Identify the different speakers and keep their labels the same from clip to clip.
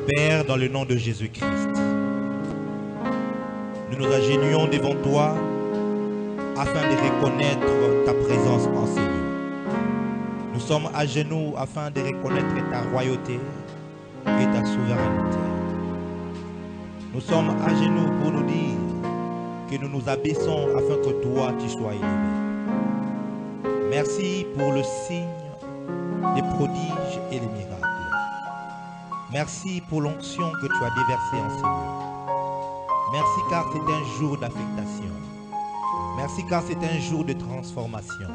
Speaker 1: Père, dans le nom de Jésus-Christ, nous nous agenouillons devant toi afin de reconnaître ta présence en ces lieux. Nous sommes à genoux afin de reconnaître ta royauté et ta souveraineté. Nous sommes à genoux pour nous dire que nous nous abaissons afin que toi tu sois élevé. Merci pour le signe, les prodiges et les miracles. Merci pour l'onction que tu as déversée en ces lieux. Merci car c'est un jour d'affectation. Merci car c'est un jour de transformation.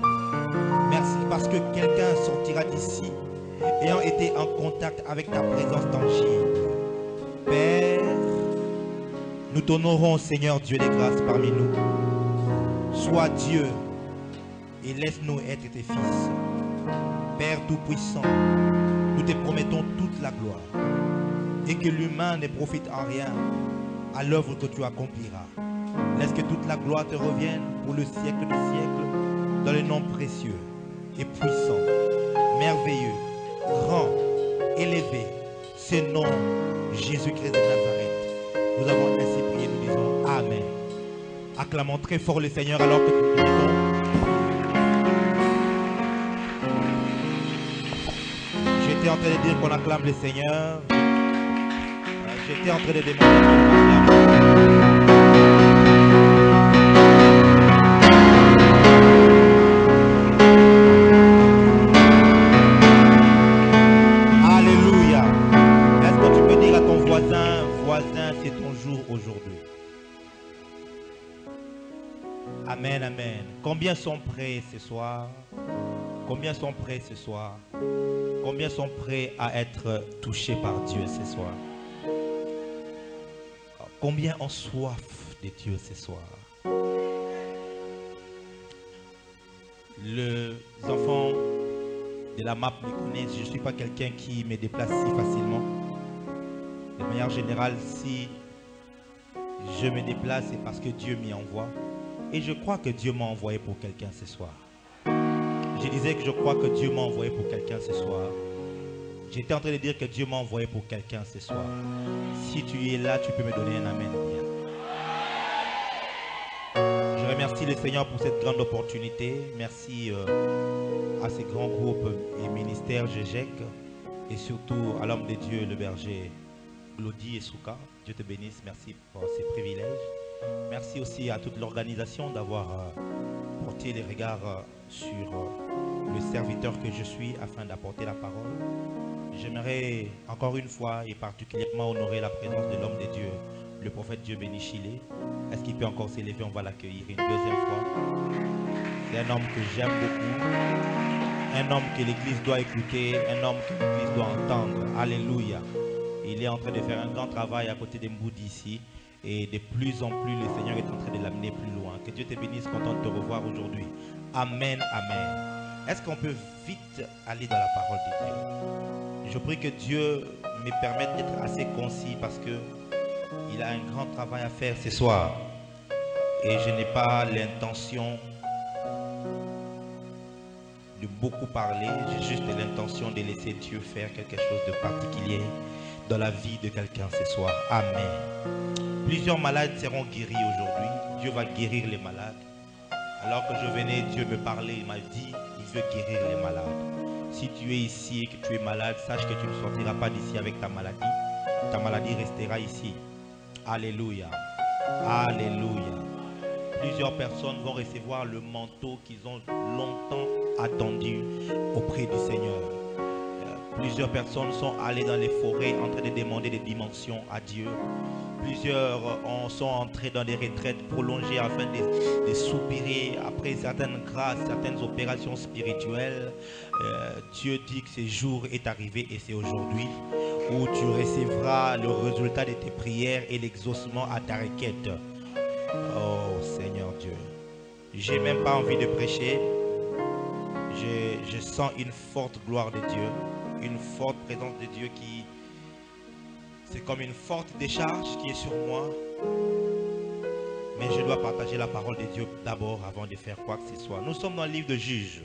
Speaker 1: Merci parce que quelqu'un sortira d'ici ayant été en contact avec ta présence tangible. Père, nous t'honorons, Seigneur Dieu des grâces parmi nous. Sois Dieu et laisse-nous être tes fils. Père Tout-Puissant, nous te promettons toute la gloire et que l'humain ne profite en rien à l'œuvre que tu accompliras. Laisse que toute la gloire te revienne pour le siècle des siècles dans le nom précieux et puissant, merveilleux, grand, élevé, ce nom Jésus-Christ de Nazareth. Nous avons ainsi prié, nous disons Amen. Acclamons très fort le Seigneur alors que nous prions. J'étais en train de dire qu'on acclame le Seigneur. J'étais en train de demander qu'on acclame. Alléluia. Est-ce que tu peux dire à ton voisin, c'est ton jour aujourd'hui? Amen, amen. Combien sont prêts ce soir? Combien sont prêts ce soir? Combien sont prêts à être touchés par Dieu ce soir? Combien ont soif de Dieu ce soir? Les enfants de la MAP me connaissent. Je ne suis pas quelqu'un qui me déplace si facilement. De manière générale, si je me déplace, c'est parce que Dieu m'y envoie. Et je crois que Dieu m'a envoyé pour quelqu'un ce soir. Je disais que je crois que Dieu m'a envoyé pour quelqu'un ce soir. J'étais en train de dire que Dieu m'a envoyé pour quelqu'un ce soir. Si tu es là, tu peux me donner un amen bien. Je remercie le Seigneur pour cette grande opportunité. Merci à ces grands groupes et ministères GEGEC et surtout à l'homme de Dieu, le berger Glody et Souka. Dieu te bénisse. Merci pour ces privilèges. Merci aussi à toute l'organisation d'avoir porté les regards sur le serviteur que je suis afin d'apporter la parole. J'aimerais encore une fois et particulièrement honorer la présence de l'homme de Dieu, le prophète Dieu béni Chilé. Est-ce qu'il peut encore s'élever? On va l'accueillir une deuxième fois. C'est un homme que j'aime beaucoup, un homme que l'Église doit écouter, un homme que l'Église doit entendre. Alléluia. Il est en train de faire un grand travail à côté d'Emboudi ici. Et de plus en plus, le Seigneur est en train de l'amener plus loin. Que Dieu te bénisse, content de te revoir aujourd'hui. Amen, amen. Est-ce qu'on peut vite aller dans la parole de Dieu? Je prie que Dieu me permette d'être assez concis parce que il a un grand travail à faire ce soir. Et je n'ai pas l'intention de beaucoup parler. J'ai juste l'intention de laisser Dieu faire quelque chose de particulier dans la vie de quelqu'un ce soir. Amen. Plusieurs malades seront guéris aujourd'hui. Dieu va guérir les malades. Alors que je venais, Dieu me parlait, il m'a dit, il veut guérir les malades. Si tu es ici et que tu es malade, sache que tu ne sortiras pas d'ici avec ta maladie. Ta maladie restera ici. Alléluia. Alléluia. Plusieurs personnes vont recevoir le manteau qu'ils ont longtemps attendu auprès du Seigneur. Plusieurs personnes sont allées dans les forêts en train de demander des dimensions à Dieu. Plusieurs sont entrés dans des retraites prolongées afin de soupirer après certaines grâces, certaines opérations spirituelles. Dieu dit que ce jour est arrivé et c'est aujourd'hui où tu recevras le résultat de tes prières et l'exaucement à ta requête. Oh Seigneur Dieu, j'ai même pas envie de prêcher. Je sens une forte gloire de Dieu, une forte présence de Dieu qui... C'est comme une forte décharge qui est sur moi. Mais je dois partager la parole de Dieu d'abord avant de faire quoi que ce soit. Nous sommes dans le livre de Juges,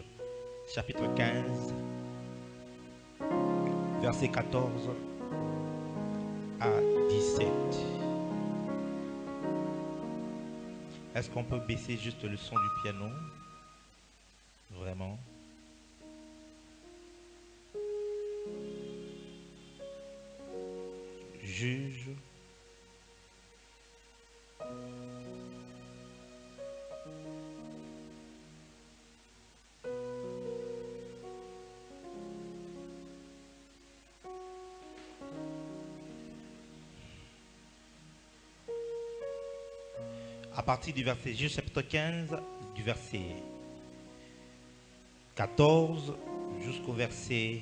Speaker 1: chapitre 15, verset 14. à 17. Est-ce qu'on peut baisser juste le son du piano? Vraiment? Juge. À partir du verset, Juge chapitre 15, du verset 14 jusqu'au verset,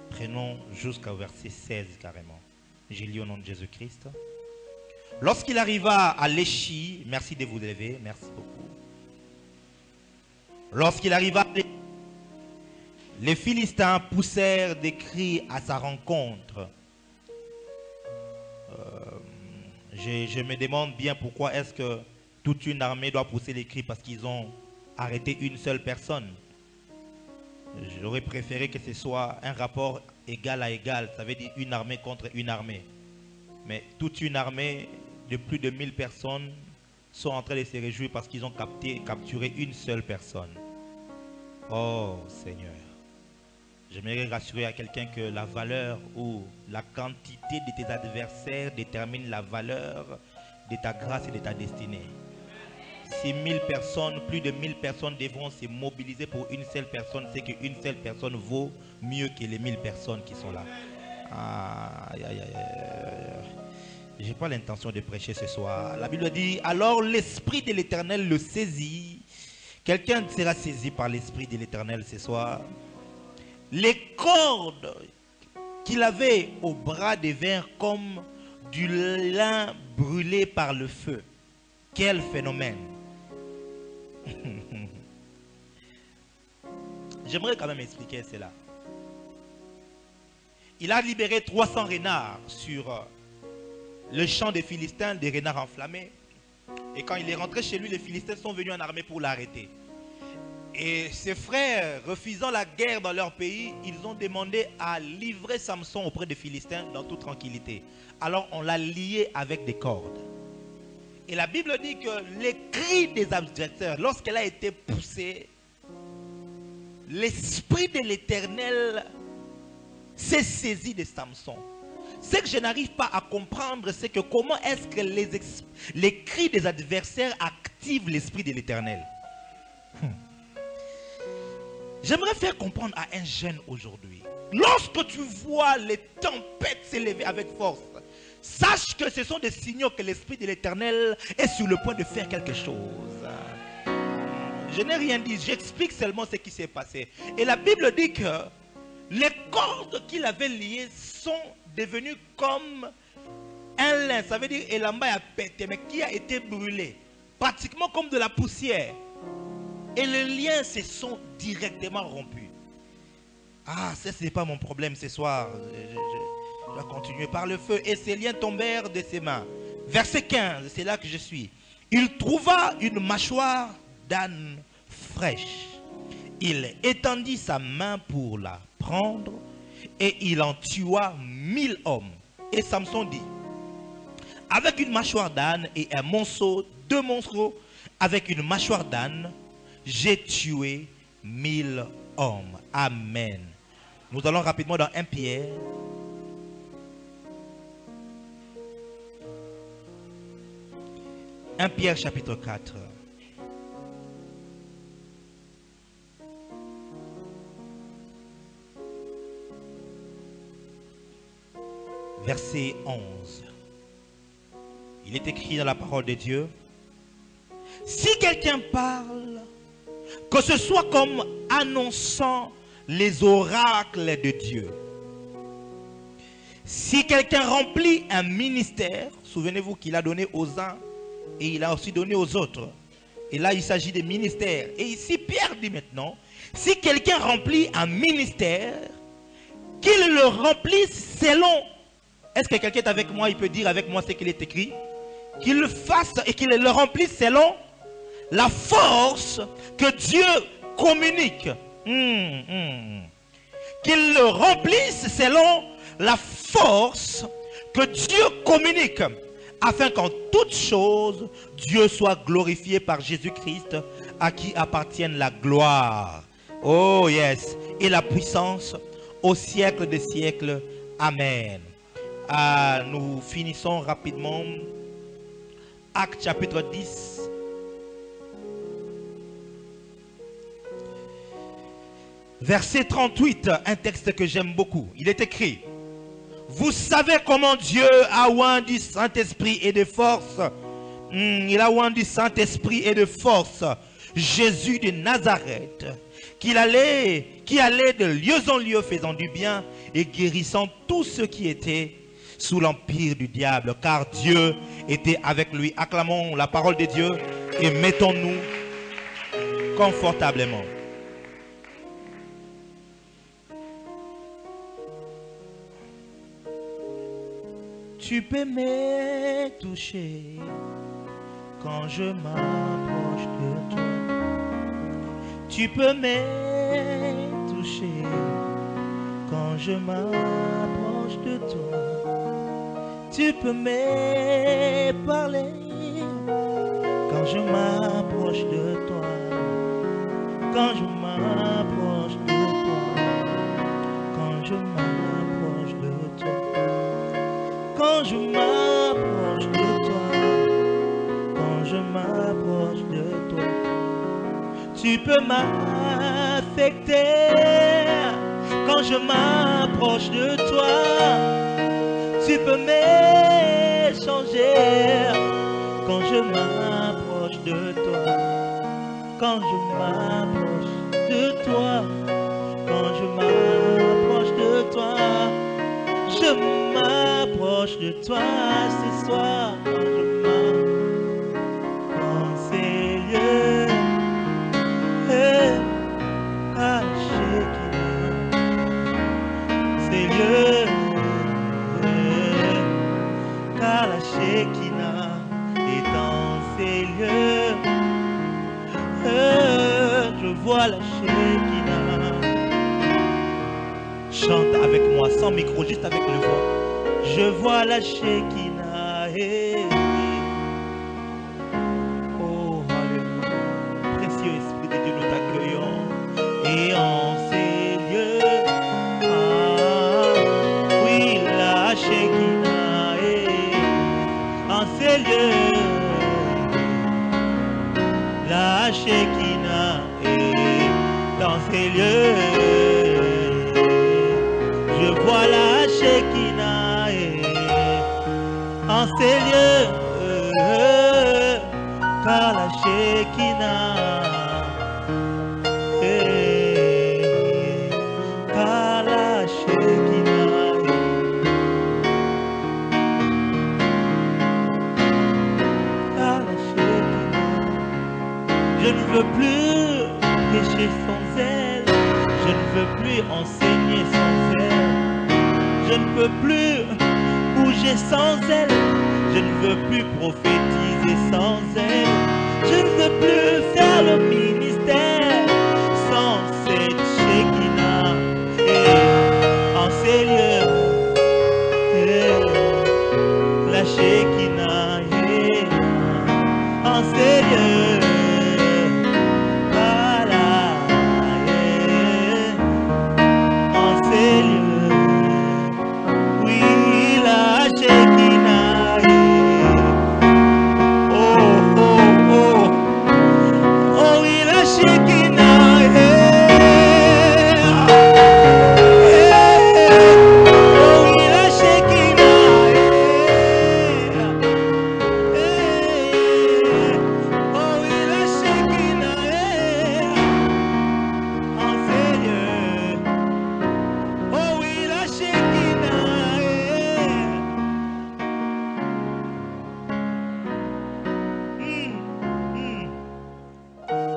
Speaker 1: prenons jusqu'au verset 16 carrément. J'ai lu au nom de Jésus-Christ. Lorsqu'il arriva à Léchi, merci de vous lever, merci beaucoup. Lorsqu'il arriva à Léchi, les Philistins poussèrent des cris à sa rencontre. Je me demande bien pourquoi est-ce que toute une armée doit pousser les cris parce qu'ils ont arrêté une seule personne. J'aurais préféré que ce soit un rapport égal à égal, ça veut dire une armée contre une armée. Mais toute une armée de plus de 1000 personnes sont en train de se réjouir parce qu'ils ont capturé une seule personne. Oh Seigneur, j'aimerais rassurer à quelqu'un que la valeur ou la quantité de tes adversaires détermine la valeur de ta grâce et de ta destinée. Si 1000 personnes, plus de 1000 personnes devront se mobiliser pour une seule personne, c'est qu'une seule personne vaut mieux que les 1000 personnes qui sont là. Aïe, aïe, aïe, aïe. Je n'ai pas l'intention de prêcher ce soir. La Bible dit, alors l'Esprit de l'Éternel le saisit. Quelqu'un sera saisi par l'Esprit de l'Éternel ce soir. Les cordes qu'il avait au bras devinrent comme du lin brûlé par le feu. Quel phénomène! J'aimerais quand même expliquer cela. Il a libéré 300 renards sur le champ des Philistins, des renards enflammés. Et quand il est rentré chez lui, les Philistins sont venus en armée pour l'arrêter. Et ses frères, refusant la guerre dans leur pays, ils ont demandé à livrer Samson auprès des Philistins dans toute tranquillité. Alors on l'a lié avec des cordes. Et la Bible dit que les cris des adversaires, lorsqu'elle a été poussée, l'Esprit de l'Éternel s'est saisi de Samson. Ce que je n'arrive pas à comprendre, c'est que comment est-ce que les cris des adversaires activent l'Esprit de l'Éternel. J'aimerais faire comprendre à un jeune aujourd'hui, lorsque tu vois les tempêtes s'élever avec force, sache que ce sont des signaux que l'Esprit de l'Éternel est sur le point de faire quelque chose. Je n'ai rien dit, j'explique seulement ce qui s'est passé. Et la Bible dit que les cordes qu'il avait liées sont devenues comme un lin. Ça veut dire elamba a pété, mais qui a été brûlé. Pratiquement comme de la poussière. Et les liens se sont directement rompus. Ah, ça, ce n'est pas mon problème ce soir. Je dois continuer par le feu. Et ces liens tombèrent de ses mains. Verset 15, c'est là que je suis. Il trouva une mâchoire d'âne fraîche. Il étendit sa main pour la prendre et il en tua 1000 hommes. Et Samson dit, avec une mâchoire d'âne et un monceau, 2 monceaux, avec une mâchoire d'âne, j'ai tué 1000 hommes. Amen. Nous allons rapidement dans 1 Pierre. Pierre chapitre 4. Verset 11. Il est écrit dans la parole de Dieu, si quelqu'un parle, que ce soit comme annonçant les oracles de Dieu. Si quelqu'un remplit un ministère, souvenez-vous qu'il a donné aux uns et il a aussi donné aux autres. Et là, il s'agit des ministères. Et ici, Pierre dit maintenant, si quelqu'un remplit un ministère, qu'il le remplisse selon. Est-ce que quelqu'un est avec moi, il peut dire avec moi ce qu'il est écrit? Qu'il le fasse et qu'il le remplisse selon la force que Dieu communique. Qu'il le remplisse selon la force que Dieu communique afin qu'en toutes choses, Dieu soit glorifié par Jésus-Christ, à qui appartienne la gloire. Oh yes, et la puissance au siècle des siècles. Amen. Nous finissons rapidement. Actes chapitre 10. Verset 38, un texte que j'aime beaucoup. Il est écrit: vous savez comment Dieu a oint du Saint-Esprit et de force. Il a oint du Saint-Esprit et de force Jésus de Nazareth, qui allait de lieu en lieu faisant du bien et guérissant tous ceux qui étaient sous l'empire du diable, car Dieu était avec lui. Acclamons la parole de Dieu et mettons-nous confortablement. Tu peux me toucher quand je m'approche de toi. Tu peux me toucher quand je m'approche de toi. Tu peux me parler quand je m'approche de toi. Quand je m'approche de toi. Quand je m'approche de toi. Quand je m'approche de toi, quand je m'approche de toi, tu peux m'affecter. Quand je m'approche de toi, tu peux m'échanger. Quand je m'approche de toi, quand je m'approche de toi, quand je m'approche de toi, je m'approche de toi ce soir. Quand je m'approche dans ces lieux, ces lieux, car la Shekinah est dans ces lieux. Je vois la Shekinah. Chante avec moi, sans micro, juste avec le voix. Je vois la Shekinah. Oh, alléluia. Précieux Esprit de Dieu, nous t'accueillons. Et en ces lieux, oui, la Shekinah. En ces lieux, la Shekinah est dans ces lieux. Je vois la Shekinah en ces lieux, car la Shekinah, car la Shekinah, car la Shekinah. Je ne veux plus pécher sans elle, je ne veux plus enseigner sans elle. Je ne veux plus bouger sans elle. Je ne veux plus prophétiser sans elle. Je ne veux plus faire le ministère sans cette Shekinah. En ces lieux, la Shekinah. En ces lieux, voilà. En ces lieux.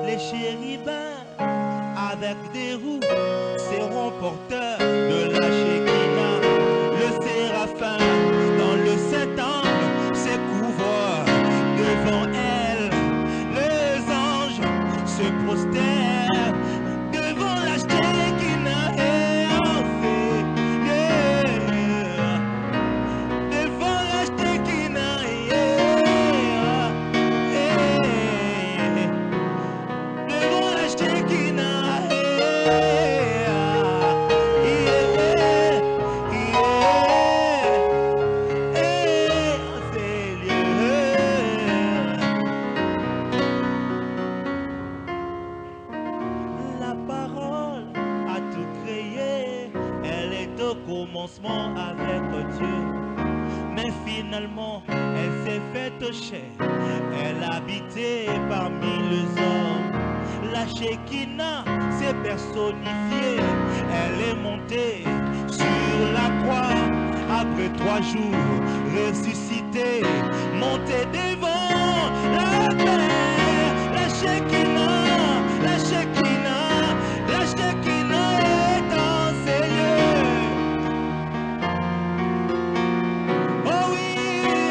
Speaker 1: Les chérubins avec des roues seront porteurs de la Shekinah. Le séraphin dans le septembre se couvre devant elle. Les anges se prosternent devant la Shekinah. Et en ces lieux, le commencement avec Dieu. Mais finalement, elle s'est faite chair. Elle habitait parmi les hommes. La Shekinah s'est personnifiée. Elle est montée sur la croix. Après 3 jours, ressuscitée, montée devant la terre. La Shekinah, la Shekinah, la Shekinah est dans ses lieux. Oh oui,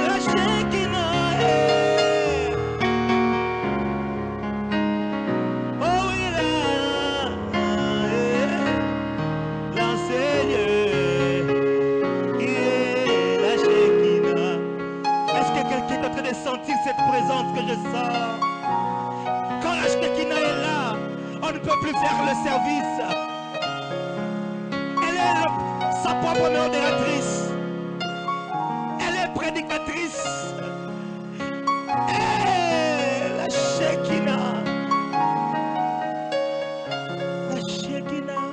Speaker 1: la Shekinah est. Oh oui, dans ses lieux. La Shekinah. Est-ce que quelqu'un est en train de sentir cette présence que je sens? Quand la Shekinah est là, on ne peut plus faire le service. Elle est sa propre modératrice. Elle est prédicatrice. Et la Shekinah. La Shekinah.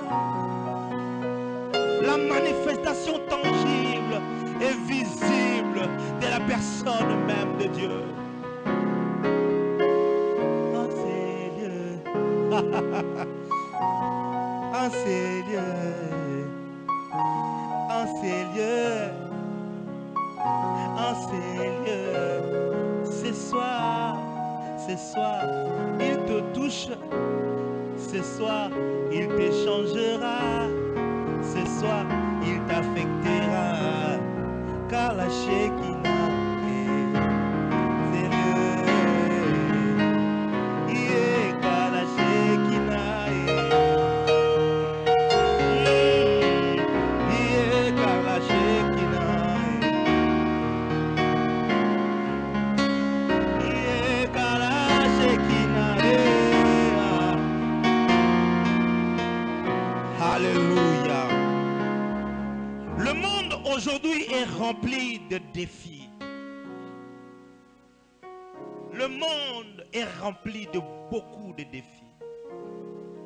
Speaker 1: La manifestation tangible et visible de la personne même de Dieu. En ces lieux, en ces lieux, en ces lieux, en ces lieux, ce soir, il te touche, ce soir, il t'échangera, ce soir, il t'affectera, car la Shekinah est sérieux. Car la Shekinah est. Car la Shekinah est. Car la Shekinah est. Alléluia. Le monde aujourd'hui est rempli de défis. Le monde est rempli de beaucoup de défis.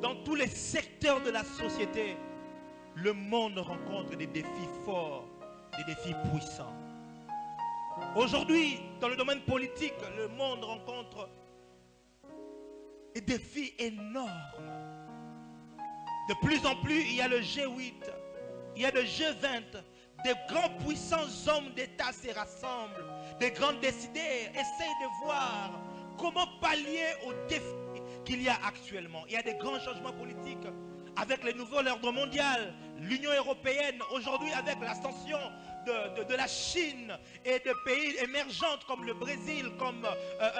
Speaker 1: Dans tous les secteurs de la société, le monde rencontre des défis forts, des défis puissants. Aujourd'hui, dans le domaine politique, le monde rencontre des défis énormes. De plus en plus, il y a le G8, il y a le G20. Des grands puissants hommes d'État se rassemblent. Des grands décideurs essayent de voir comment pallier aux défis qu'il y a actuellement. Il y a des grands changements politiques avec le nouvel ordre mondial, l'Union européenne, aujourd'hui avec l'ascension de la Chine et de pays émergents comme le Brésil, comme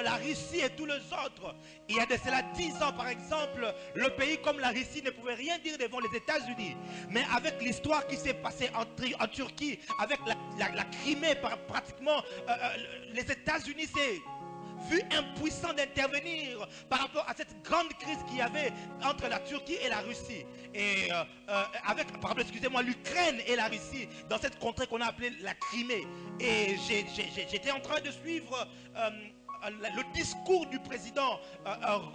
Speaker 1: la Russie et tous les autres. Il y a de cela 10 ans par exemple, le pays comme la Russie ne pouvait rien dire devant les États-Unis. Mais avec l'histoire qui s'est passée en Turquie, avec la Crimée pratiquement, les États-Unis s'est vu impuissant d'intervenir par rapport à cette grande crise qu'il y avait entre la Turquie et la Russie. Et avec, pardon, excusez-moi, l'Ukraine et la Russie, dans cette contrée qu'on a appelée la Crimée. Et j'étais en train de suivre le discours du président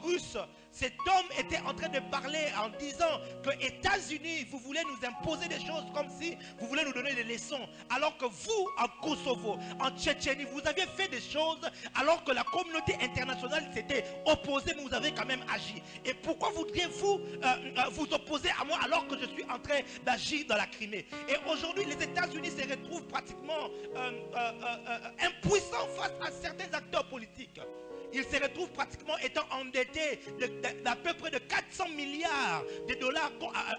Speaker 1: russe. Cet homme était en train de parler en disant que les États-Unis, vous voulez nous imposer des choses comme si vous voulez nous donner des leçons. Alors que vous, en Kosovo, en Tchétchénie, vous aviez fait des choses alors que la communauté internationale s'était opposée, mais vous avez quand même agi. Et pourquoi voudriez-vous vous opposer à moi alors que je suis en train d'agir dans la Crimée? Et aujourd'hui, les États-Unis se retrouvent pratiquement impuissants face à certains acteurs politiques. Ils se retrouvent pratiquement étant endettés d'à peu près de 400 milliards de dollars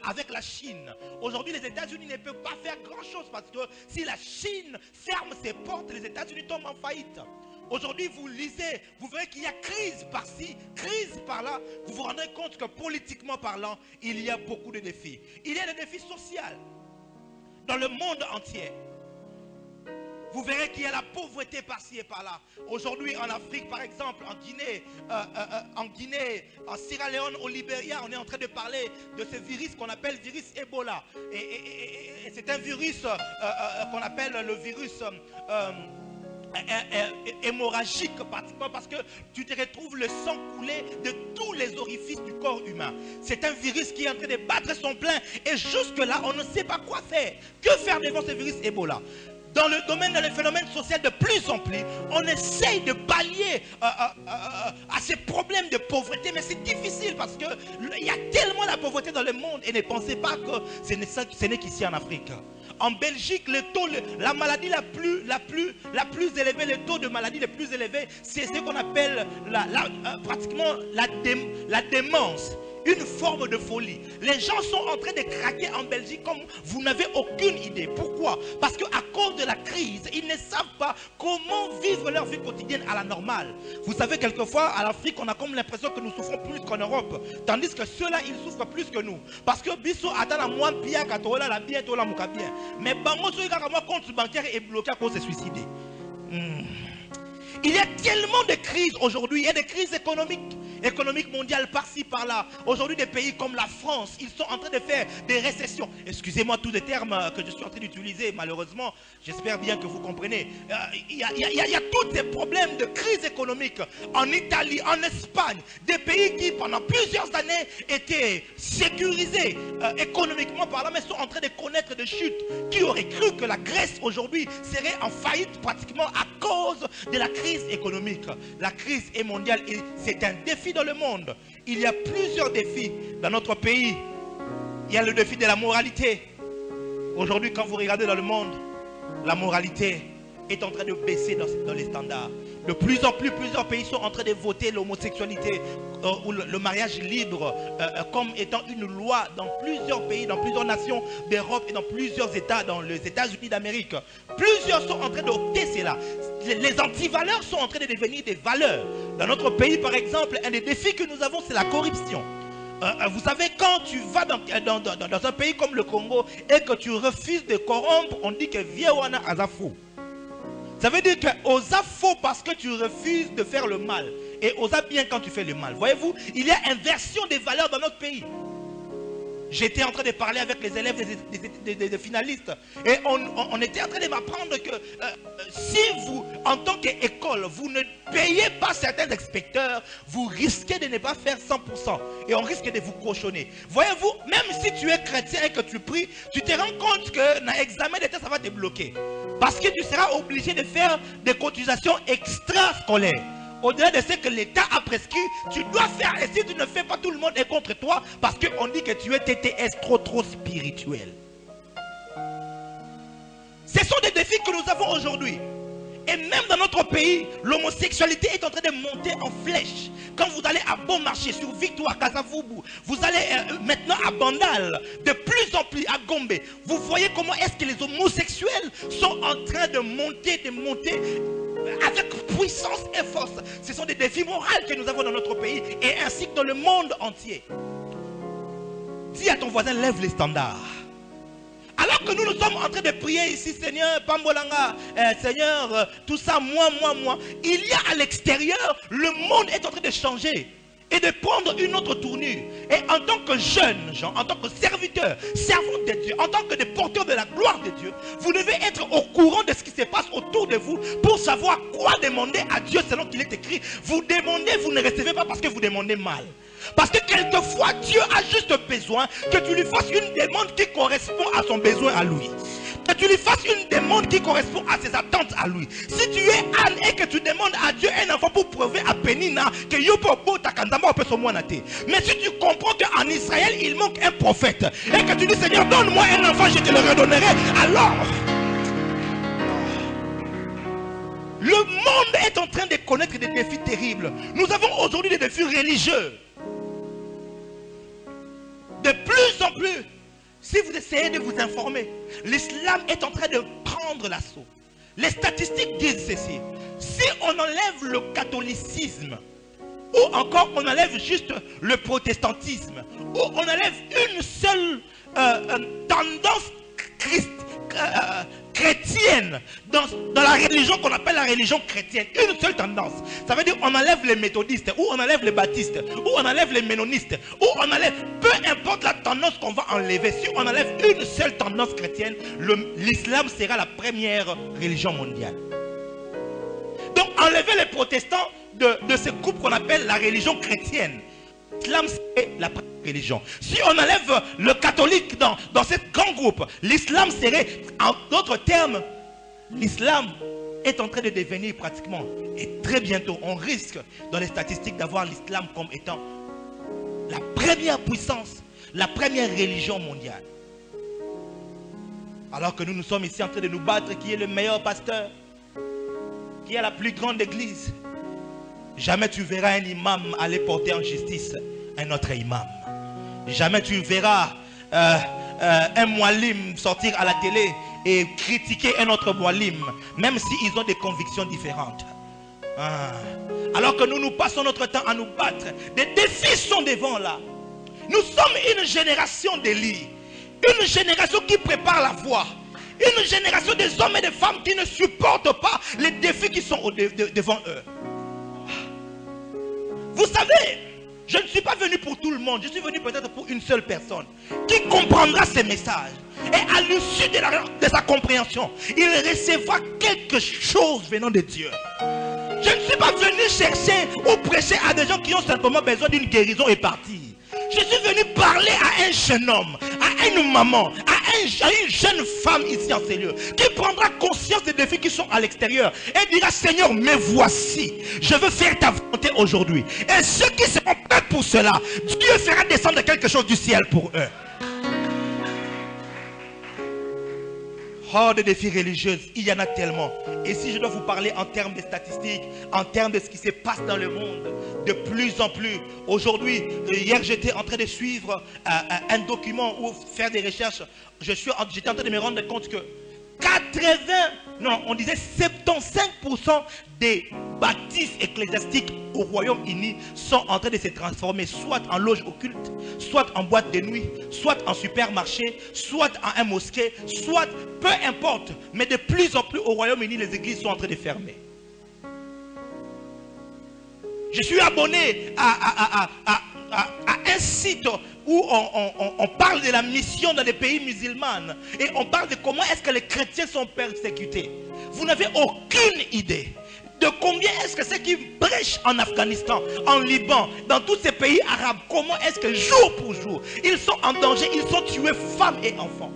Speaker 1: avec la Chine. Aujourd'hui, les États-Unis ne peuvent pas faire grand-chose parce que si la Chine ferme ses portes, les États-Unis tombent en faillite. Aujourd'hui, vous lisez, vous verrez qu'il y a crise par-ci, crise par-là. Vous vous rendrez compte que politiquement parlant, il y a beaucoup de défis. Il y a des défis sociaux dans le monde entier. Vous verrez qu'il y a la pauvreté par-ci et par-là. Aujourd'hui, en Afrique, par exemple, en Guinée, en Sierra Leone, au Libéria, on est en train de parler de ce virus qu'on appelle virus Ebola. Et c'est un virus qu'on appelle le virus hémorragique pratiquement parce que tu te retrouves le sang coulé de tous les orifices du corps humain. C'est un virus qui est en train de battre son plein et jusque-là, on ne sait pas quoi faire. Que faire devant ce virus Ebola? Dans le domaine de le phénomène social, de plus en plus, on essaye de pallier à ces problèmes de pauvreté, mais c'est difficile parce qu'il y a tellement de pauvreté dans le monde et ne pensez pas que ce n'est qu'ici en Afrique. En Belgique, le taux, la maladie la plus élevée, le taux de maladie le plus élevé, c'est ce qu'on appelle pratiquement la démence. Une forme de folie. Les gens sont en train de craquer en Belgique comme vous n'avez aucune idée. Pourquoi? Parce qu'à cause de la crise, ils ne savent pas comment vivre leur vie quotidienne à la normale. Vous savez, quelquefois, à l'Afrique, on a comme l'impression que nous souffrons plus qu'en Europe. Tandis que ceux-là, ils souffrent plus que nous. Parce que Bisso attend à moins pire qu'à toi, la bien, toi, la mouka bien. Mais Bango, ce gars, moi, compte bancaire est bloqué à cause de suicider. Il y a tellement de crises aujourd'hui. Il y a des crises économiques mondiales par-ci, par-là. Aujourd'hui, des pays comme la France, ils sont en train de faire des récessions. Excusez-moi tous les termes que je suis en train d'utiliser, malheureusement. J'espère bien que vous comprenez. Il y a tous ces problèmes de crise économique. En Italie, en Espagne, des pays qui, pendant plusieurs années, étaient sécurisés économiquement parlant, mais sont en train de connaître des chutes. Qui aurait cru que la Grèce, aujourd'hui, serait en faillite pratiquement à cause de la crise économique? La crise est mondiale et c'est un défi dans le monde. Il y a plusieurs défis dans notre pays. Il y a le défi de la moralité. Aujourd'hui, quand vous regardez dans le monde, la moralité est en train de baisser dans les standards. De plus en plus, plusieurs pays sont en train de voter l'homosexualité ou le mariage libre comme étant une loi dans plusieurs pays, dans plusieurs nations d'Europe et dans plusieurs États, dans les États-Unis d'Amérique. Plusieurs sont en train d'opter cela. Les antivaleurs sont en train de devenir des valeurs. Dans notre pays, par exemple, un des défis que nous avons, c'est la corruption. Vous savez, quand tu vas dans un pays comme le Congo et que tu refuses de corrompre, on dit que Viewana Azafou. Ça veut dire que osa faux parce que tu refuses de faire le mal. Et osa bien quand tu fais le mal. Voyez-vous, il y a inversion des valeurs dans notre pays. J'étais en train de parler avec les élèves des finalistes. Et on était en train de m'apprendre que si vous, en tant qu'école, vous ne payez pas certains inspecteurs, vous risquez de ne pas faire 100%. Et on risque de vous cochonner. Voyez-vous, même si tu es chrétien et que tu pries, tu te rends compte que dans l'examen d'état, ça va te bloquer. Parce que tu seras obligé de faire des cotisations extrascolaires. Au-delà de ce que l'État a prescrit, tu dois faire. Et si tu ne fais pas, tout le monde est contre toi. Parce qu'on dit que tu es TTS trop spirituel. Ce sont des défis que nous avons aujourd'hui. Et même dans notre pays, l'homosexualité est en train de monter en flèche. Quand vous allez à Bon Marché, sur Victoire, Kasavubu, vous allez maintenant à Bandal, de plus en plus à Gombe, vous voyez comment est-ce que les homosexuels sont en train de monter avec puissance et force. Ce sont des défis moraux que nous avons dans notre pays et ainsi que dans le monde entier. Dis à ton voisin, lève les standards. Alors que nous sommes en train de prier ici, Seigneur, Pambolanga, Seigneur, tout ça, moi. Il y a à l'extérieur, le monde est en train de changer et de prendre une autre tournure. Et en tant que jeunes gens, en tant que serviteurs, servants de Dieu, en tant que des porteurs de la gloire de Dieu, vous devez être au courant de ce qui se passe autour de vous pour savoir quoi demander à Dieu selon qu'il est écrit. Vous demandez, vous ne recevez pas parce que vous demandez mal. Parce que quelquefois, Dieu a juste besoin que tu lui fasses une demande qui correspond à son besoin à lui. Que tu lui fasses une demande qui correspond à ses attentes à lui. Si tu es Anne et que tu demandes à Dieu un enfant pour prouver à Pénina que Yopo Takandama peut se moinater. Mais si tu comprends qu'en Israël, il manque un prophète et que tu dis Seigneur, donne-moi un enfant, je te le redonnerai. Alors, le monde est en train de connaître des défis terribles. Nous avons aujourd'hui des défis religieux. De plus en plus, si vous essayez de vous informer, l'islam est en train de prendre l'assaut. Les statistiques disent ceci. Si on enlève le catholicisme, ou encore on enlève juste le protestantisme, ou on enlève une seule tendance chrétienne dans la religion qu'on appelle la religion chrétienne, une seule tendance, ça veut dire on enlève les méthodistes, ou on enlève les baptistes, ou on enlève les ménonistes, ou on enlève, peu importe la tendance qu'on va enlever, si on enlève une seule tendance chrétienne, l'islam sera la première religion mondiale. enlever les protestants de ce groupe qu'on appelle la religion chrétienne. L'islam, c'est la religion. Si on enlève le catholique dans ce grand groupe, l'islam serait, en d'autres termes, l'islam est en train de devenir pratiquement, et très bientôt, on risque dans les statistiques d'avoir l'islam comme étant la première puissance, la première religion mondiale. Alors que nous sommes ici en train de nous battre, qui est le meilleur pasteur, qui est la plus grande église. Jamais tu verras un imam aller porter en justice un autre imam. Jamais tu verras un mualim sortir à la télé et critiquer un autre mualim, même s'ils ont des convictions différentes. Alors que nous passons notre temps à nous battre. Des défis sont devant là. Nous sommes une génération d'Élie. Une génération qui prépare la voie. Une génération des hommes et des femmes qui ne supportent pas les défis qui sont devant eux. Vous savez, je ne suis pas venu pour tout le monde. Je suis venu peut-être pour une seule personne qui comprendra ces messages. Et à l'issue de sa compréhension, il recevra quelque chose venant de Dieu. Je ne suis pas venu chercher ou prêcher à des gens qui ont simplement besoin d'une guérison et partir. Je suis venu parler à un jeune homme, à une maman, à une jeune femme ici en ces lieux, qui prendra conscience des défis qui sont à l'extérieur et dira: Seigneur, me voici, je veux faire ta volonté aujourd'hui. Et ceux qui seront prêts pour cela, Dieu fera descendre quelque chose du ciel pour eux. Oh, des défis religieux, il y en a tellement. Et si je dois vous parler en termes de statistiques, en termes de ce qui se passe dans le monde, de plus en plus, aujourd'hui, hier j'étais en train de suivre un document ou faire des recherches. J'étais en train de me rendre compte que 75% des bâtisses ecclésiastiques au Royaume-Uni sont en train de se transformer soit en loge occulte, soit en boîte de nuit, soit en supermarché, soit en un mosquée, soit peu importe. Mais de plus en plus au Royaume-Uni, les églises sont en train de fermer. Je suis abonné à un site où on parle de la mission dans les pays musulmans et on parle de comment est-ce que les chrétiens sont persécutés. Vous n'avez aucune idée de combien est-ce que c'est qui prêchent en Afghanistan, en Liban, dans tous ces pays arabes. Comment est-ce que jour pour jour, ils sont en danger, ils sont tués, femmes et enfants.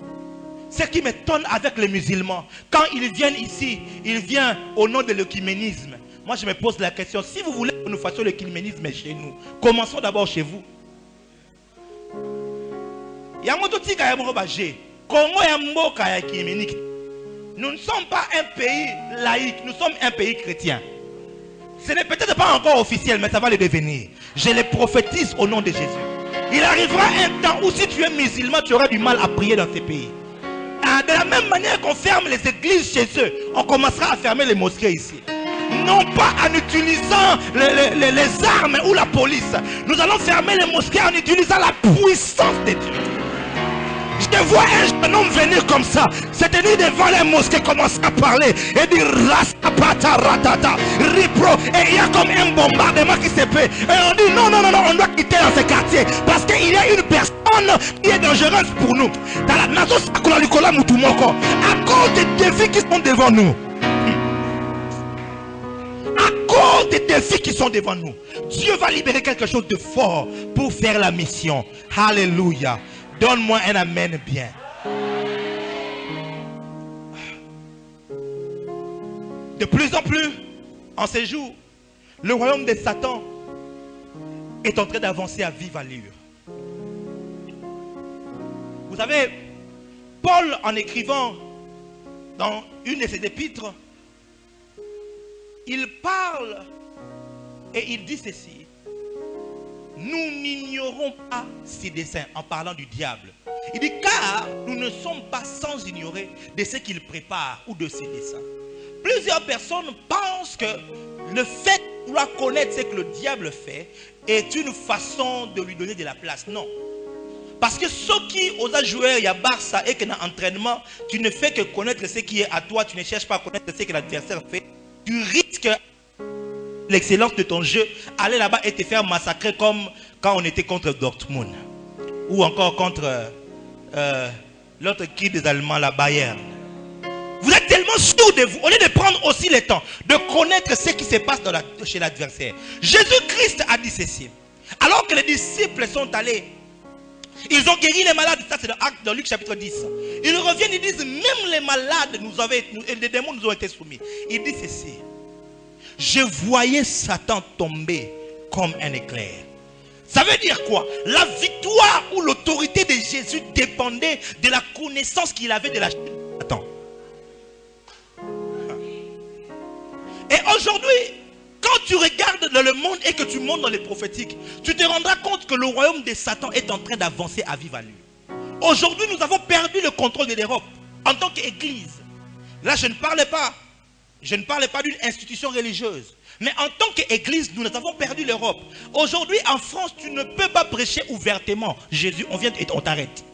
Speaker 1: Ce qui m'étonne avec les musulmans, quand ils viennent ici, ils viennent au nom de l'œcuménisme. Moi je me pose la question, si vous voulez que nous fassions l'œcuménisme chez nous, commençons d'abord chez vous. Nous ne sommes pas un pays laïque, nous sommes un pays chrétien. Ce n'est peut-être pas encore officiel, mais ça va le devenir. Je le prophétise au nom de Jésus. Il arrivera un temps où si tu es musulman, tu auras du mal à prier dans ces pays. De la même manière qu'on ferme les églises chez eux, on commencera à fermer les mosquées ici. Non pas en utilisant les armes ou la police. Nous allons fermer les mosquées en utilisant la puissance de Dieu. Je vois un jeune homme venir comme ça, se tenir devant les mosquées, commencer à parler et dire Rastapata ratata, Ripro, et il y a comme un bombardement qui se fait. Et on dit non, on doit quitter dans ce quartier parce qu'il y a une personne qui est dangereuse pour nous. Dans la nation, à cause des défis qui sont devant nous. À cause des défis qui sont devant nous, Dieu va libérer quelque chose de fort pour faire la mission. Alléluia. Donne-moi un amen bien. De plus en plus, en ces jours, le royaume de Satan est en train d'avancer à vive allure. Vous savez, Paul, en écrivant dans une de ses épîtres, il parle et il dit ceci: nous n'ignorons pas ses desseins, en parlant du diable. Il dit: car nous ne sommes pas sans ignorer de ce qu'il prépare ou de ses desseins. Plusieurs personnes pensent que le fait de vouloir connaître ce que le diable fait est une façon de lui donner de la place. Non. Parce que ceux qui osent jouer, il y a Barça et qu'il y a entraînement, tu ne fais que connaître ce qui est à toi, tu ne cherches pas à connaître ce que l'adversaire fait. Tu risques l'excellence de ton jeu, aller là-bas et te faire massacrer comme quand on était contre Dortmund. Ou encore contre l'autre équipe des Allemands, la Bayern. Vous êtes tellement soyons sûrs de vous, au lieu de prendre aussi le temps de connaître ce qui se passe chez l'adversaire. Jésus-Christ a dit ceci. Alors que les disciples sont allés, ils ont guéri les malades, ça c'est dans Luc chapitre 10. Ils reviennent, ils disent, même les malades, les démons nous ont été soumis. Il dit ceci. Je voyais Satan tomber comme un éclair. Ça veut dire quoi? La victoire ou l'autorité de Jésus dépendait de la connaissance qu'il avait de la Satan. Et aujourd'hui, quand tu regardes dans le monde et que tu montes dans les prophétiques, tu te rendras compte que le royaume de Satan est en train d'avancer à vive allure. Aujourd'hui, nous avons perdu le contrôle de l'Europe en tant qu'Église. Là, je ne parle pas d'une institution religieuse. Mais en tant qu'Église, nous avons perdu l'Europe. Aujourd'hui, en France, tu ne peux pas prêcher ouvertement Jésus, on t'arrête.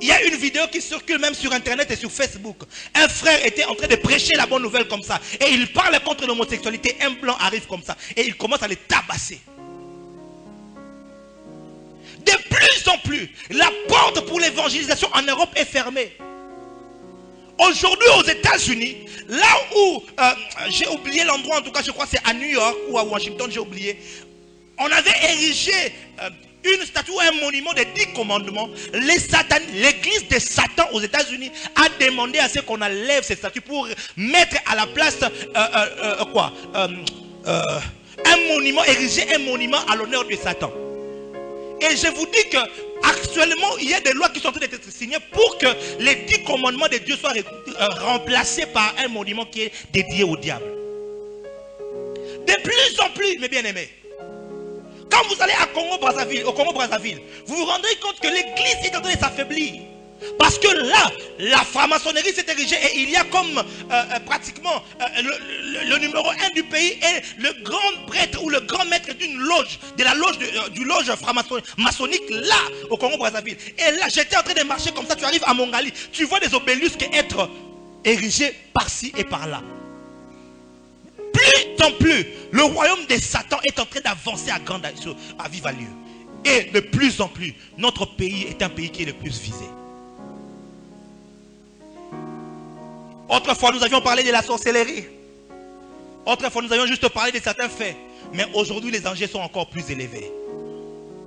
Speaker 1: Il y a une vidéo qui circule même sur Internet et sur Facebook. Un frère était en train de prêcher la bonne nouvelle comme ça. Et il parle contre l'homosexualité. Un blanc arrive comme ça. Et il commence à les tabasser. De plus en plus, la porte pour l'évangélisation en Europe est fermée. Aujourd'hui aux États-Unis, là où j'ai oublié l'endroit, en tout cas je crois que c'est à New York ou à Washington, j'ai oublié. On avait érigé une statue ou un monument des 10 commandements. L'église de Satan aux États-Unis a demandé à ce qu'on enlève ces statues pour mettre à la place un monument, ériger un monument à l'honneur de Satan. Et je vous dis que actuellement, il y a des lois qui sont en train d'être signées pour que les 10 commandements de Dieu soient remplacés par un monument qui est dédié au diable. De plus en plus, mes bien-aimés, quand vous allez au Congo-Brazzaville, vous vous rendrez compte que l'église est en train de s'affaiblir. Parce que là, la franc-maçonnerie s'est érigée et il y a comme pratiquement le numéro 1 du pays est le grand prêtre ou le grand maître d'une loge, de la loge du loge franc-maçonnique là au Congo-Brazzaville. Et là, j'étais en train de marcher comme ça, tu arrives à Mongali, tu vois des obélisques être érigés par-ci et par-là. Plus en plus, le royaume de Satan est en train d'avancer à vive allure. Et de plus en plus, notre pays est un pays qui est le plus visé. Autrefois, nous avions parlé de la sorcellerie. Autrefois, nous avions juste parlé de certains faits. Mais aujourd'hui, les enjeux sont encore plus élevés.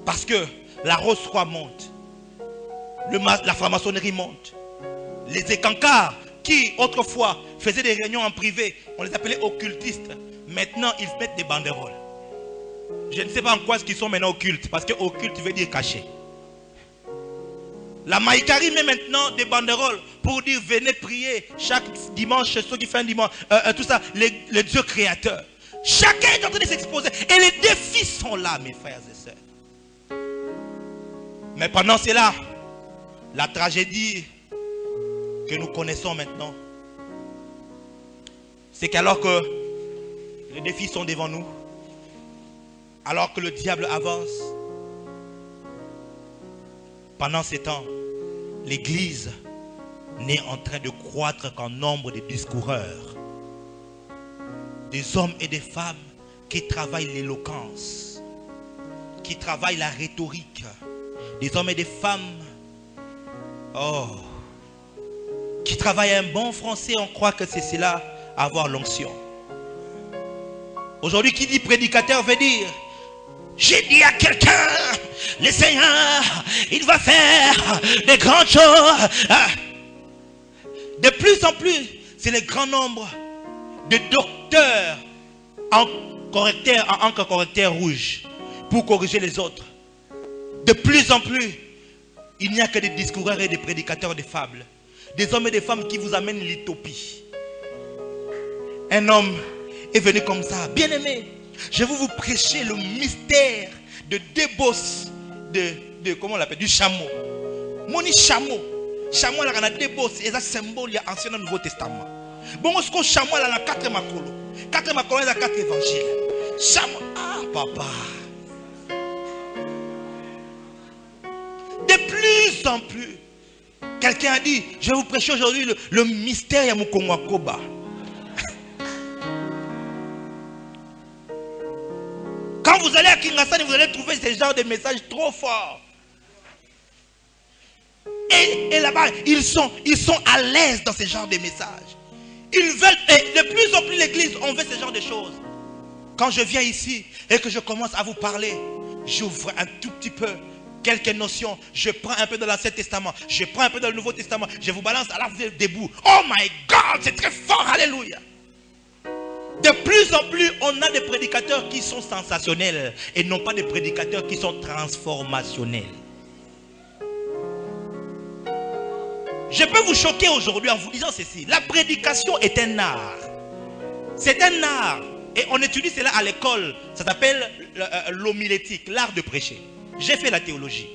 Speaker 1: Parce que la Rose-Croix monte. La franc-maçonnerie monte. Les écancars qui, autrefois, faisaient des réunions en privé, on les appelait occultistes. Maintenant, ils mettent des banderoles. Je ne sais pas en quoi ils sont maintenant occultes. Parce que occulte veut dire caché. La Maïkari met maintenant des banderoles pour dire venez prier chaque dimanche, ceux qui font un dimanche, tout ça, les dieux créateurs. Chacun est en train de s'exposer. Et les défis sont là, mes frères et sœurs. Mais pendant cela, la tragédie que nous connaissons maintenant, c'est qu'alors que les défis sont devant nous, alors que le diable avance, pendant ces temps, l'église n'est en train de croître qu'en nombre de discoureurs. Des hommes et des femmes qui travaillent l'éloquence, qui travaillent la rhétorique. Des hommes et des femmes qui travaillent un bon français, on croit que c'est cela, avoir l'onction. Aujourd'hui, qui dit prédicateur veut dire j'ai dit à quelqu'un, le Seigneur, il va faire des grandes choses. De plus en plus, c'est le grand nombre de docteurs en encre correcteur rouge pour corriger les autres. De plus en plus, il n'y a que des discoureurs et des prédicateurs de fables. Des hommes et des femmes qui vous amènent l'utopie. Un homme est venu comme ça, bien aimé. Je vais vous prêcher le mystère de débauche comment on l'appelle, du chameau. Moni chameau. Chameau là on a débauche et ça symbole il y a ancien et nouveau testament. Bon ce que chameau là dans 4 makolo. 4 makolo il y a 4 évangiles. Chameau papa. De plus en plus, quelqu'un a dit, je vais vous prêcher aujourd'hui le mystère ya Mukongo Koba. Quand vous allez à Kingasani, vous allez trouver ce genre de messages trop forts. Et là-bas, ils sont à l'aise dans ce genre de messages. Ils veulent, et de plus en plus l'église, on veut ce genre de choses. Quand je viens ici et que je commence à vous parler, j'ouvre un tout petit peu quelques notions. Je prends un peu de l'Ancien Testament, je prends un peu dans le Nouveau Testament, je vous balance, alors vous êtes debout. Oh my God, c'est très fort, alléluia. De plus en plus, on a des prédicateurs qui sont sensationnels et non pas des prédicateurs qui sont transformationnels. Je peux vous choquer aujourd'hui en vous disant ceci. La prédication est un art. C'est un art. Et on étudie cela à l'école. Ça s'appelle l'homilétique, l'art de prêcher. J'ai fait la théologie.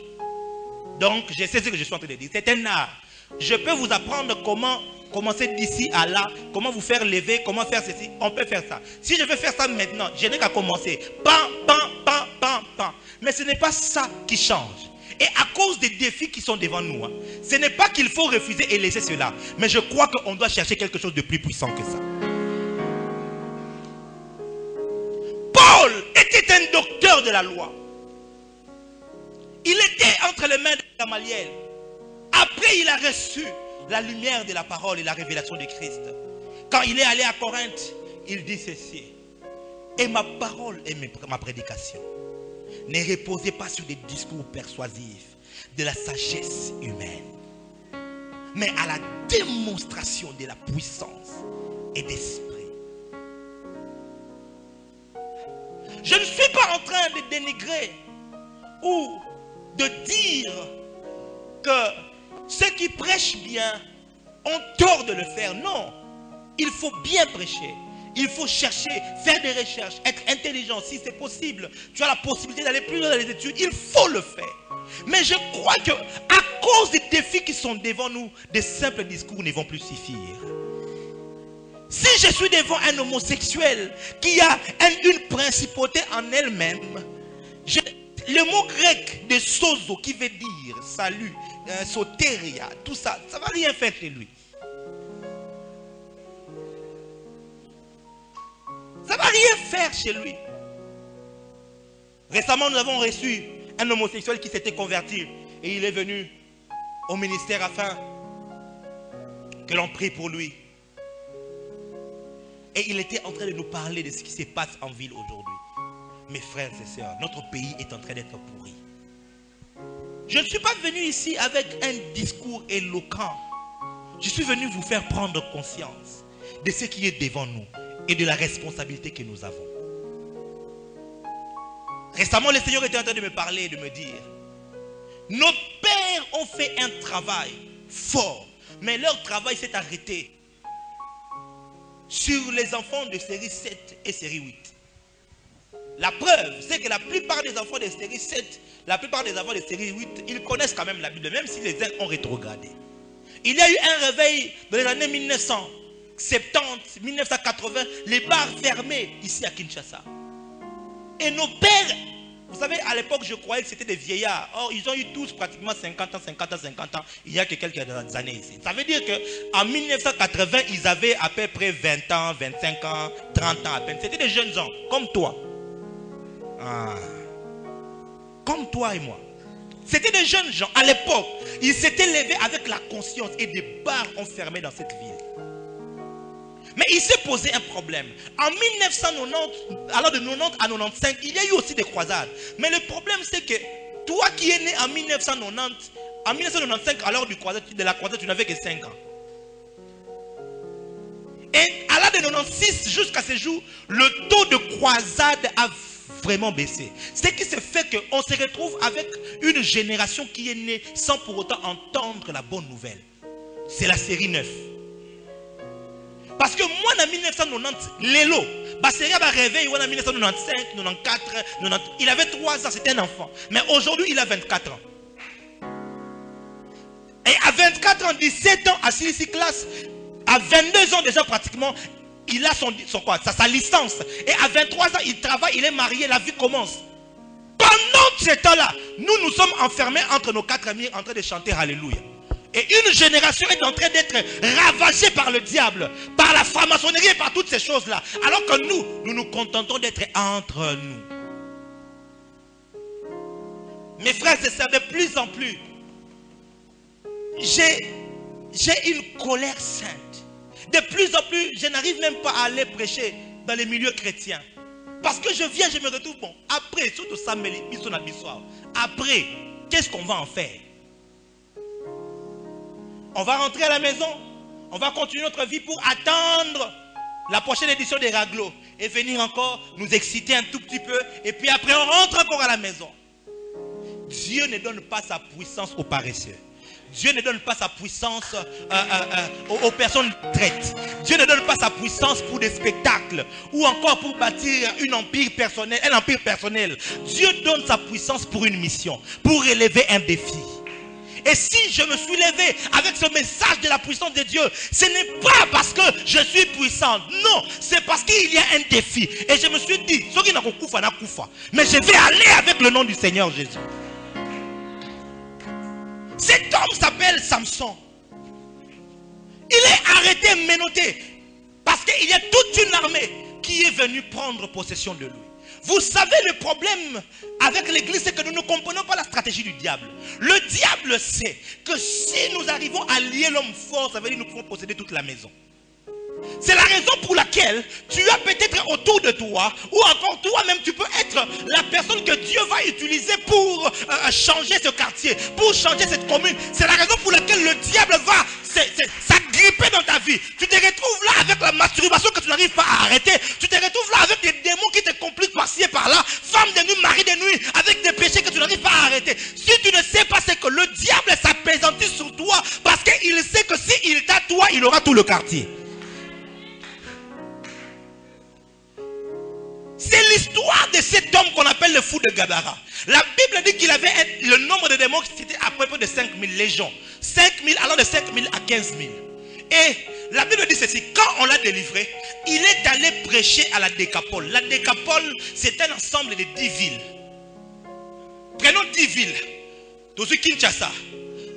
Speaker 1: Donc, je sais ce que je suis en train de dire. C'est un art. Je peux vous apprendre comment commencer d'ici à là, comment vous faire lever, comment faire ceci. On peut faire ça. Si je veux faire ça maintenant, je n'ai qu'à commencer. Pam, pam, pam, pam, pam. Mais ce n'est pas ça qui change. Et à cause des défis qui sont devant nous, hein, ce n'est pas qu'il faut refuser et laisser cela. Mais je crois qu'on doit chercher quelque chose de plus puissant que ça. Paul était un docteur de la loi. Il était entre les mains de Gamaliel. Après, il a reçu la lumière de la parole et la révélation de Christ. Quand il est allé à Corinthe, il dit ceci. Et ma parole et ma prédication ne reposez pas sur des discours persuasifs de la sagesse humaine, mais à la démonstration de la puissance et d'esprit. Je ne suis pas en train de dénigrer ou de dire que ceux qui prêchent bien ont tort de le faire. Non, il faut bien prêcher. Il faut chercher, faire des recherches, être intelligent si c'est possible. Tu as la possibilité d'aller plus loin dans les études, il faut le faire. Mais je crois que à cause des défis qui sont devant nous, des simples discours ne vont plus suffire. Si je suis devant un homosexuel qui a une principauté en elle-même, le mot grec de sozo qui veut dire salut, soteria, tout ça, ça ne va rien faire chez lui. Ça ne va rien faire chez lui. Récemment, nous avons reçu un homosexuel qui s'était converti. Et il est venu au ministère afin que l'on prie pour lui. Et il était en train de nous parler de ce qui se passe en ville aujourd'hui. Mes frères et sœurs, notre pays est en train d'être pourri. Je ne suis pas venu ici avec un discours éloquent. Je suis venu vous faire prendre conscience de ce qui est devant nous et de la responsabilité que nous avons. Récemment, le Seigneur était en train de me parler et de me dire, nos pères ont fait un travail fort, mais leur travail s'est arrêté sur les enfants de série 7 et série 8. La preuve, c'est que la plupart des enfants de série 7, la plupart des enfants de série 8, ils connaissent quand même la Bible, même si les uns ont rétrogradé. Il y a eu un réveil dans les années 1970, 1980, les bars fermés ici à Kinshasa. Et nos pères, vous savez, à l'époque, je croyais que c'était des vieillards. Or, ils ont eu tous pratiquement 50 ans, 50 ans, 50 ans, il y a que quelques années ici. Ça veut dire qu'en 1980, ils avaient à peu près 20 ans, 25 ans, 30 ans à peine. C'était des jeunes gens, comme toi. Ah. Comme toi et moi. C'était des jeunes gens. À l'époque, ils s'étaient levés avec la conscience et des bars ont fermé dans cette ville. Mais il s'est posé un problème. En 1990, alors de 90 à 95, il y a eu aussi des croisades. Mais le problème, c'est que toi qui es né en 1990, en 1995, alors de la croisade, tu n'avais que 5 ans. Et à l'âge de 96 jusqu'à ce jour, le taux de croisade a vraiment baissé. Ce qui se fait qu'on se retrouve avec une génération qui est née sans pour autant entendre la bonne nouvelle. C'est la série 9. Parce que moi, en 1990, Lélo, Basseria va réveiller en 1995, 94, 90. Il avait 3 ans, c'était un enfant. Mais aujourd'hui, il a 24 ans. Et à 24 ans, 17 ans, à 6 classes, à 22 ans déjà pratiquement, il a sa licence. Et à 23 ans, il travaille, il est marié, la vie commence. Pendant ce temps-là, nous sommes enfermés entre nos 4 amis en train de chanter Alléluia. Et une génération est en train d'être ravagée par le diable, par la franc-maçonnerie et par toutes ces choses-là. Alors que nous nous contentons d'être entre nous. Mes frères et sœurs, de plus en plus, j'ai une colère sainte. De plus en plus, je n'arrive même pas à aller prêcher dans les milieux chrétiens. Parce que je viens, je me retrouve, bon, après, surtout ça, après, qu'est-ce qu'on va en faire? On va rentrer à la maison, on va continuer notre vie pour attendre la prochaine édition des Raglos et venir encore nous exciter un tout petit peu, et puis après on rentre encore à la maison. Dieu ne donne pas sa puissance aux paresseux. Dieu ne donne pas sa puissance aux personnes traites. Dieu ne donne pas sa puissance pour des spectacles ou encore pour bâtir un empire personnel. Dieu donne sa puissance pour une mission, pour relever un défi. Et si je me suis levé avec ce message de la puissance de Dieu, ce n'est pas parce que je suis puissante. Non, c'est parce qu'il y a un défi. Et je me suis dit, mais je vais aller avec le nom du Seigneur Jésus. Cet homme s'appelle Samson. Il est arrêté, menotté, parce qu'il y a toute une armée qui est venue prendre possession de lui. Vous savez, le problème avec l'église, c'est que nous ne comprenons pas la stratégie du diable. Le diable sait que si nous arrivons à lier l'homme fort, ça veut dire que nous pouvons posséder toute la maison. C'est la raison pour laquelle tu as peut-être autour de toi, ou encore toi-même, tu peux être la personne que Dieu va utiliser pour changer ce quartier, pour changer cette commune. C'est la raison pour laquelle le diable va s'agripper dans ta vie. Tu te retrouves là avec la masturbation que tu n'arrives pas à arrêter. Tu te retrouves là avec des démons qui te compliquent par-ci et par-là. Femme de nuit, mari de nuit, avec des péchés que tu n'arrives pas à arrêter. Si tu ne sais pas, c'est que le diable s'appesantit sur toi, parce qu'il sait que s'il t'a toi, il aura tout le quartier. C'est l'histoire de cet homme qu'on appelle le fou de Gadara. La Bible dit qu'il avait le nombre de démons qui était à peu près de 5000 légions. 5000, allant de 5000 à 15 000. Et la Bible dit ceci, quand on l'a délivré, il est allé prêcher à la Décapole. La Décapole, c'est un ensemble de 10 villes. Prenons 10 villes. Tozu Kinshasa,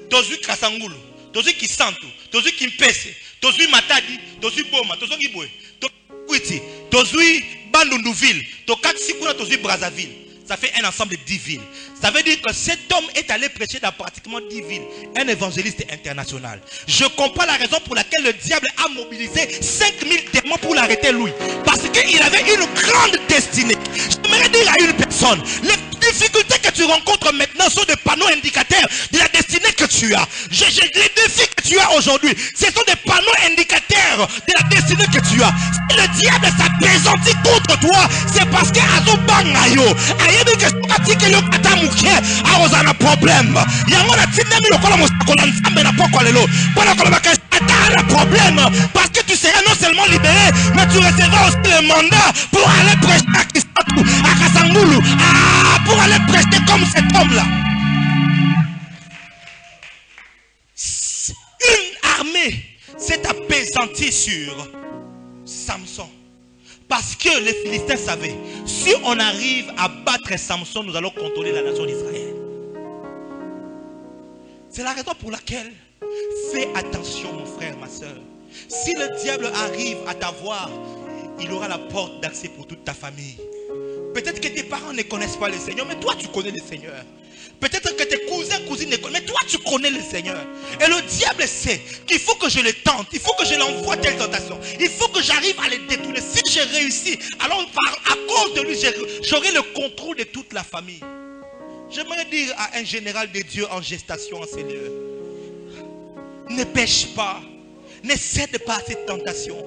Speaker 1: Tozu Kasangulu, Tozu Kisantu, Tozu Kimpese, Tozu Matadi, Tozu Boma, Tozu Gibwe, Tozu Kwiti, Tozu Bandunduville, Tozu Brazzaville. Ça fait un ensemble de 10 villes. Ça veut dire que cet homme est allé prêcher dans pratiquement 10 villes. Un évangéliste international. Je comprends la raison pour laquelle le diable a mobilisé 5000 démons pour l'arrêter lui. Parce qu'il avait une grande destinée. J'aimerais dire à une personne, les difficultés que tu rencontres maintenant sont des panneaux indicateurs de la destinée que tu as. Les défis que tu as aujourd'hui, ce sont des panneaux indicateurs de la destinée que tu as. Si le diable s'appesantit contre toi, c'est parce qu'il a un problème. Parce que tu seras non seulement libéré, mais tu recevras aussi le mandat pour aller prêcher à Kisatu, à Kasangulu, pour aller prêcher comme cet homme-là. Une armée s'est appesantie sur Samson. Parce que les Philistins savaient, si on arrive à battre Samson, nous allons contrôler la nation d'Israël. C'est la raison pour laquelle, fais attention mon frère, ma soeur. Si le diable arrive à t'avoir, il aura la porte d'accès pour toute ta famille. Peut-être que tes parents ne connaissent pas le Seigneur, mais toi tu connais le Seigneur. Peut-être que tes cousins, cousines ne connaissent, mais toi tu connais le Seigneur. Et le diable sait qu'il faut que je le tente, il faut que je l'envoie telle tentation. Il faut que j'arrive à les détourner. Si j'ai réussi, alors à cause de lui, j'aurai le contrôle de toute la famille. J'aimerais dire à un général de Dieu en gestation en ces lieux, ne pêche pas, ne cède pas à cette tentation,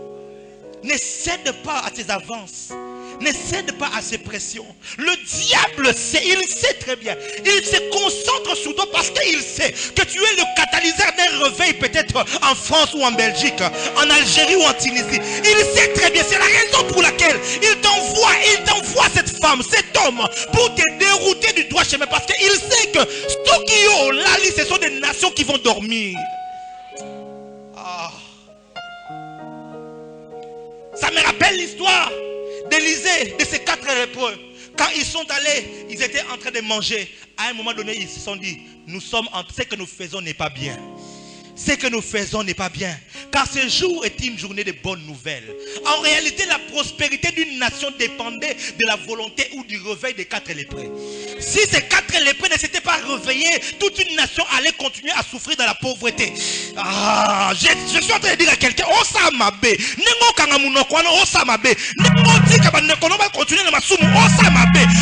Speaker 1: ne cède pas à tes avances. Ne cède pas à ces pressions. Le diable sait, il sait très bien. Il se concentre sur toi parce qu'il sait que tu es le catalyseur d'un réveil, peut-être en France ou en Belgique, en Algérie ou en Tunisie. Il sait très bien, c'est la raison pour laquelle il t'envoie cette femme, cet homme, pour te dérouter du droit chemin. Parce qu'il sait que Tokyo, Lali, ce sont des nations qui vont dormir. Ça me rappelle l'histoire d'Élisée, de ces 4 lépreux. Quand ils sont allés, ils étaient en train de manger. À un moment donné, ils se sont dit, ce que nous faisons n'est pas bien. Ce que nous faisons n'est pas bien. Car ce jour est une journée de bonnes nouvelles. En réalité, la prospérité d'une nation dépendait de la volonté ou du réveil des 4 lépreux. Si ces 4 lépreux ne s'étaient pas réveillés, toute une nation allait continuer à souffrir dans la pauvreté. Ah, je suis en train de dire à quelqu'un, oh ça m'a bé,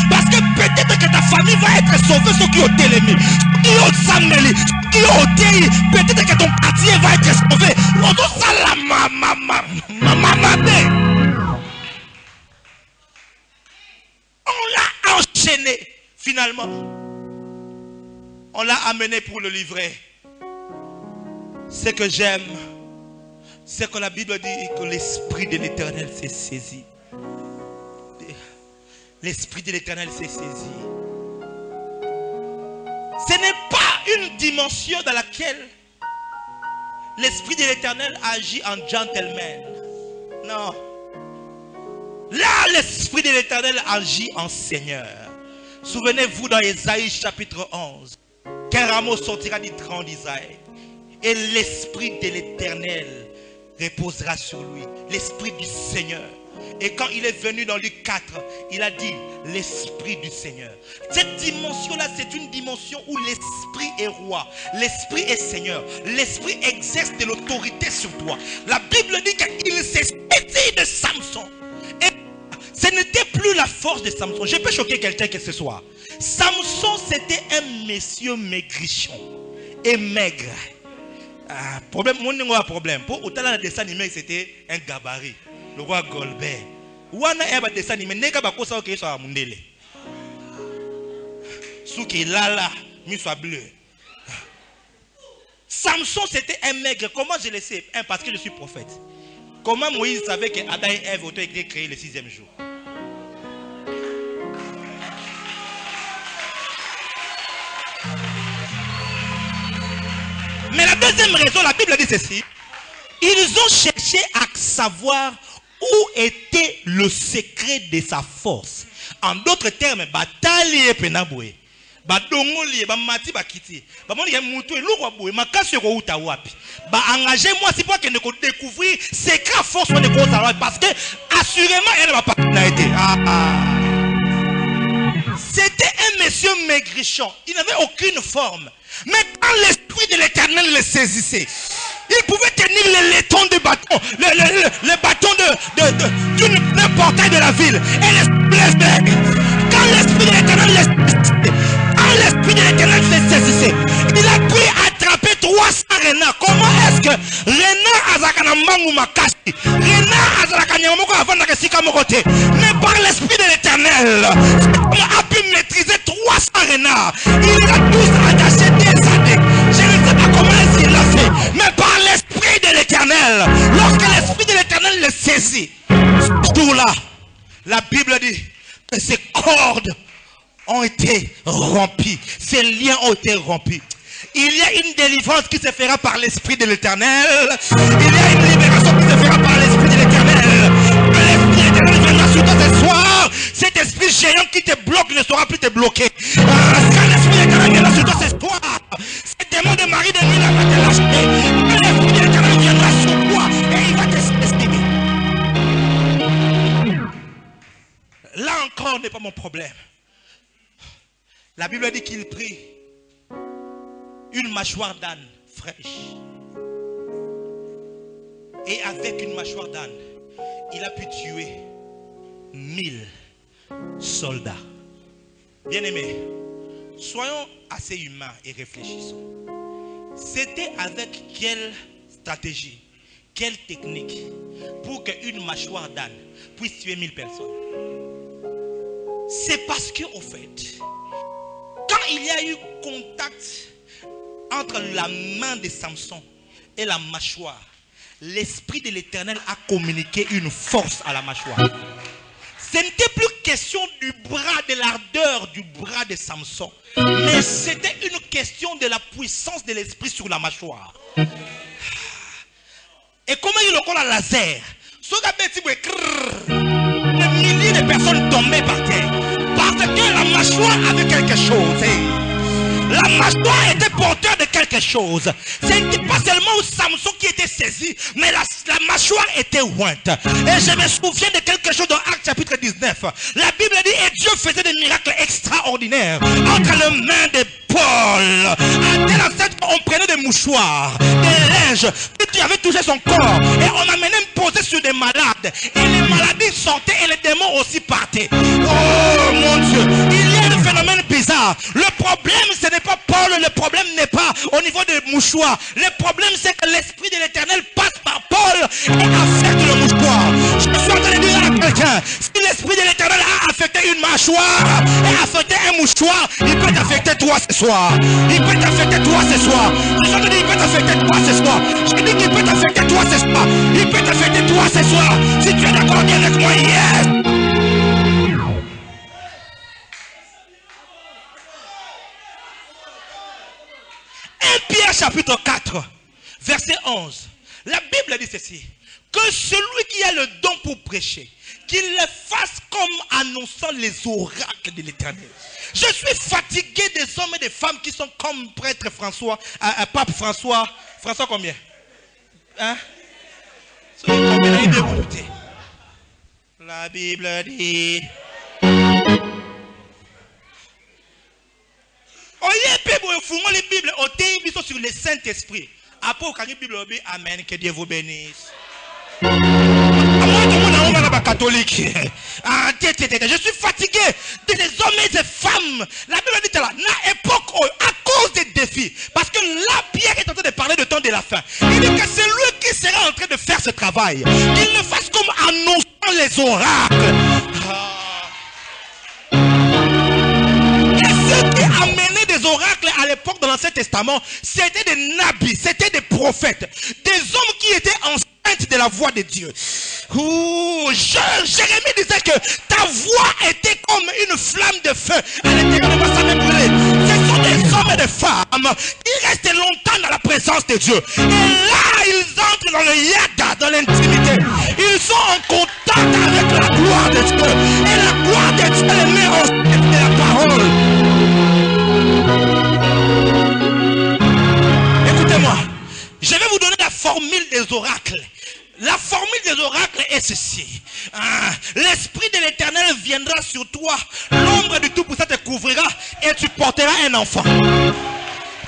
Speaker 1: parce que peut-être que ta famille va être sauvée, ceux qui ont télémi, qui ont sameli, qui ont télémi, peut-être que ton quartier va être sauvé. On l'a enchaîné. Finalement, on l'a amené pour le livrer. Ce que j'aime, c'est que la Bible dit que l'Esprit de l'Éternel s'est saisi. L'Esprit de l'Éternel s'est saisi. Ce n'est pas une dimension dans laquelle l'Esprit de l'Éternel agit en gentleman. Non. Là, l'Esprit de l'Éternel agit en Seigneur. Souvenez-vous dans Ésaïe chapitre 11, qu'un rameau sortira du tronc d'Isaïe et l'Esprit de l'Éternel reposera sur lui, l'Esprit du Seigneur. Et quand il est venu dans Luc 4, il a dit l'Esprit du Seigneur. Cette dimension-là, c'est une dimension où l'Esprit est roi, l'Esprit est Seigneur, l'Esprit exerce de l'autorité sur toi. La Bible dit qu'il s'est saisi de Samson. Et ce n'était plus la force de Samson. Je peux choquer quelqu'un que ce soit. Samson, c'était un monsieur maigrichon et maigre. Problème, mon problème. Pour autant, le dessin animé, c'était un gabarit. Le roi Golbert. Wana eba dessin animé, neka bakosa oké so amundele. Souki lala, mi soit bleu. Samson, c'était un maigre. Comment je le sais? Parce que je suis prophète. Comment Moïse savait que Adam et Ève ont été créés le 6e jour? Mais la deuxième raison, la Bible dit ceci. Ils ont cherché à savoir où était le secret de sa force. En d'autres termes, bataille et penaboué. Badongoli, bamati bakiti. Bamoni ya mutu eloko boye makasi ko uta wapi. Ba engager moi si pour que ne découvrir secret force de cause parce que assurément elle va pas été. C'était un monsieur maigrichon, il n'avait aucune forme. Mais quand l'Esprit de l'Éternel le saisissait, il pouvait tenir le laiton de bâton, le bâton d'un portail de la ville. Et l'Esprit, quand l'Esprit de l'Éternel le saisissait, l'Esprit de l'Éternel se saisissait, il a pu attraper 300 renards. Comment est-ce que renard azakana mangu makasi, renard azakana moko avant que sika mokote, mais par l'Esprit de l'Éternel, il a pu maîtriser 300 renards. Il a tous attaché des années. Je ne sais pas comment il l'a fait, mais par l'Esprit de l'Éternel, lorsque l'Esprit de l'Éternel le saisit, tout là, la Bible dit que ces cordes ont été rompus. Ces liens ont été rompus. Il y a une délivrance qui se fera par l'Esprit de l'Éternel. Il y a une libération qui se fera par l'Esprit de l'Éternel. L'Esprit de l'Éternel viendra sur toi ce soir. Cet esprit géant qui te bloque ne sera plus te bloquer. Quand l'Esprit de l'Éternel viendra sur toi ce soir, cet démon de Marie de nuit va te lâcher. L'Esprit de l'Éternel viendra sur toi et il va t'estimer. Là encore n'est pas mon problème. La Bible dit qu'il prit une mâchoire d'âne fraîche. Et avec une mâchoire d'âne, il a pu tuer 1000 soldats. Bien-aimés, soyons assez humains et réfléchissons. C'était avec quelle stratégie, quelle technique pour qu'une mâchoire d'âne puisse tuer 1000 personnes? C'est parce qu'au fait, quand il y a eu contact entre la main de Samson et la mâchoire, l'Esprit de l'Éternel a communiqué une force à la mâchoire. Ce n'était plus question du bras, de l'ardeur du bras de Samson, mais c'était une question de la puissance de l'Esprit sur la mâchoire. Et comment il a la laser? Des milliers de personnes tombaient par terre parce que la mâchoire avait quelque chose. La mâchoire était porteur de quelque chose. Ce n'était pas seulement Samson qui était saisi, mais la mâchoire était ointe. Et je me souviens de quelque chose dans Actes chapitre 19. La Bible dit, et Dieu faisait des miracles extraordinaires entre les mains de Paul. À tel instant qu'on prenait des mouchoirs, des linges, qui avaient touché son corps. Et on amenait même posé sur des malades. Et les maladies sortaient et les démons aussi partaient. Oh mon Dieu, il y a un phénomène bizarre. Le problème, ce n'est pas Paul, le problème n'est pas au niveau des mouchoirs. Le problème, c'est que l'Esprit de l'Éternel passe par Paul et affecte le mouchoir. Je suis en train de dire à quelqu'un, si l'Esprit de l'Éternel a affecté une mâchoire et affecté un mouchoir, il peut t'affecter toi ce soir. Il peut t'affecter toi ce soir. Je suis en train de dire, il peut t'affecter toi ce soir. Je dis qu'il peut t'affecter toi ce soir. Il peut t'affecter toi ce soir. Si tu es d'accord, dis avec moi, yes! 1 Pierre chapitre 4, verset 11. La Bible dit ceci. Que celui qui a le don pour prêcher, qu'il le fasse comme annonçant les oracles de l'Éternel. Je suis fatigué des hommes et des femmes qui sont comme prêtre François, pape François. François combien? Hein? La Bible dit... la Bible sur le Saint-Esprit. Après, quand la Bible dit Amen, que Dieu vous bénisse. Catholique. Je suis fatigué des hommes et des femmes. La Bible dit là, à époque, à cause des défis. Parce que là, Pierre est en train de parler du temps de la fin. Il dit que c'est lui qui sera en train de faire ce travail. Qu'il le fasse comme annonçant les oracles. Et ceux qui amenaient des oracles à l'époque de l'Ancien Testament, c'était des nabis, c'était des prophètes. Des hommes qui étaient enceintes de la voix de Dieu. Jérémie disait que ta voix était comme une flamme de feu à l'intérieur de moi, ça me brûlait. Ce sont des hommes et des femmes qui restent longtemps dans la présence de Dieu. Et là, ils entrent dans le yada, dans l'intimité. Ils sont en contact avec la gloire de Dieu. Et la gloire de Dieu les met en tête de la parole. Écoutez-moi, je vais vous donner la formule des oracles. La formule des oracles est ceci. L'Esprit de l'Éternel viendra sur toi, l'ombre du Tout-Puissant te couvrira et tu porteras un enfant.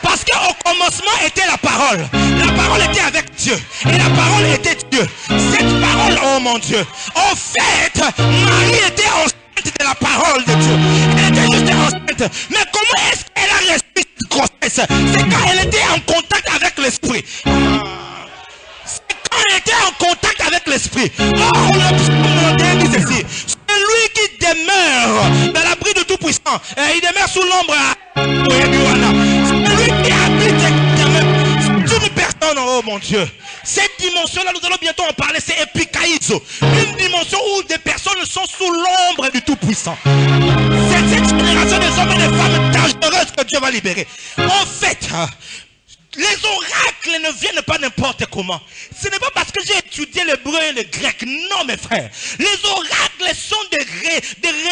Speaker 1: Parce qu'au commencement était la parole. La parole était avec Dieu. Et la parole était Dieu. Cette parole, oh mon Dieu. En fait, Marie était enceinte de la parole de Dieu. Elle était juste enceinte. Mais comment est-ce qu'elle a reçu cette grossesse? C'est quand elle était en contact avec l'Esprit. Elle était en contact avec l'Esprit. Or, le psaume dit ceci. Celui qui demeure dans l'abri du Tout-Puissant, il demeure sous l'ombre. Celui qui habite, c'est une personne, oh mon Dieu. Cette dimension-là, nous allons bientôt en parler, c'est épikaïzo. Une dimension où des personnes sont sous l'ombre du Tout-Puissant. C'est cette génération des hommes et des femmes dangereuses que Dieu va libérer. En fait, les oracles ne viennent pas n'importe comment. Ce n'est pas parce que j'ai étudié l'hébreu et le grec. Non, mes frères. Les oracles sont des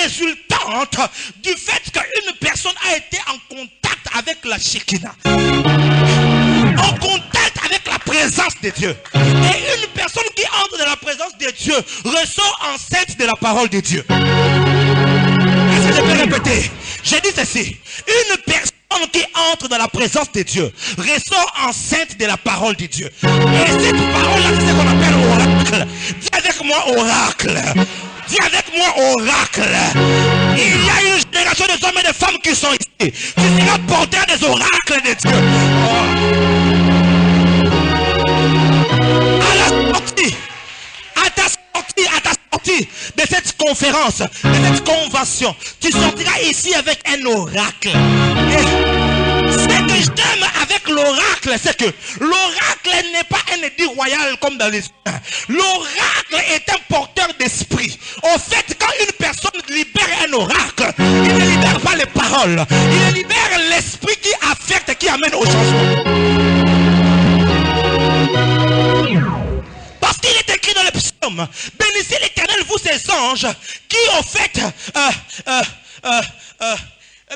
Speaker 1: résultantes du fait qu'une personne a été en contact avec la Shekinah. En contact avec la présence de Dieu. Et une personne qui entre dans la présence de Dieu ressort enceinte de la parole de Dieu. Est-ce que je peux répéter? J'ai dit ceci. Une personne qui entre dans la présence de Dieu ressort enceinte de la parole de Dieu. Et cette parole-là, c'est ce qu'on appelle oracle. Dis avec moi oracle. Dis avec moi oracle. Il y a une génération de hommes et de femmes qui sont ici. Tu seras porteur des oracles de Dieu. À la sortie, à ta sortie de cette conférence, de cette convention, tu sortiras ici avec un oracle. Ce que j'aime avec l'oracle, c'est que l'oracle n'est pas un édit royal comme dans les humains. L'oracle est un porteur d'esprit. En fait, quand une personne libère un oracle, il ne libère pas les paroles. Il libère l'esprit qui affecte, qui amène au changement. Parce qu'il est écrit dans le psaume, bénissez l'Éternel, vous ses anges, qui en fait,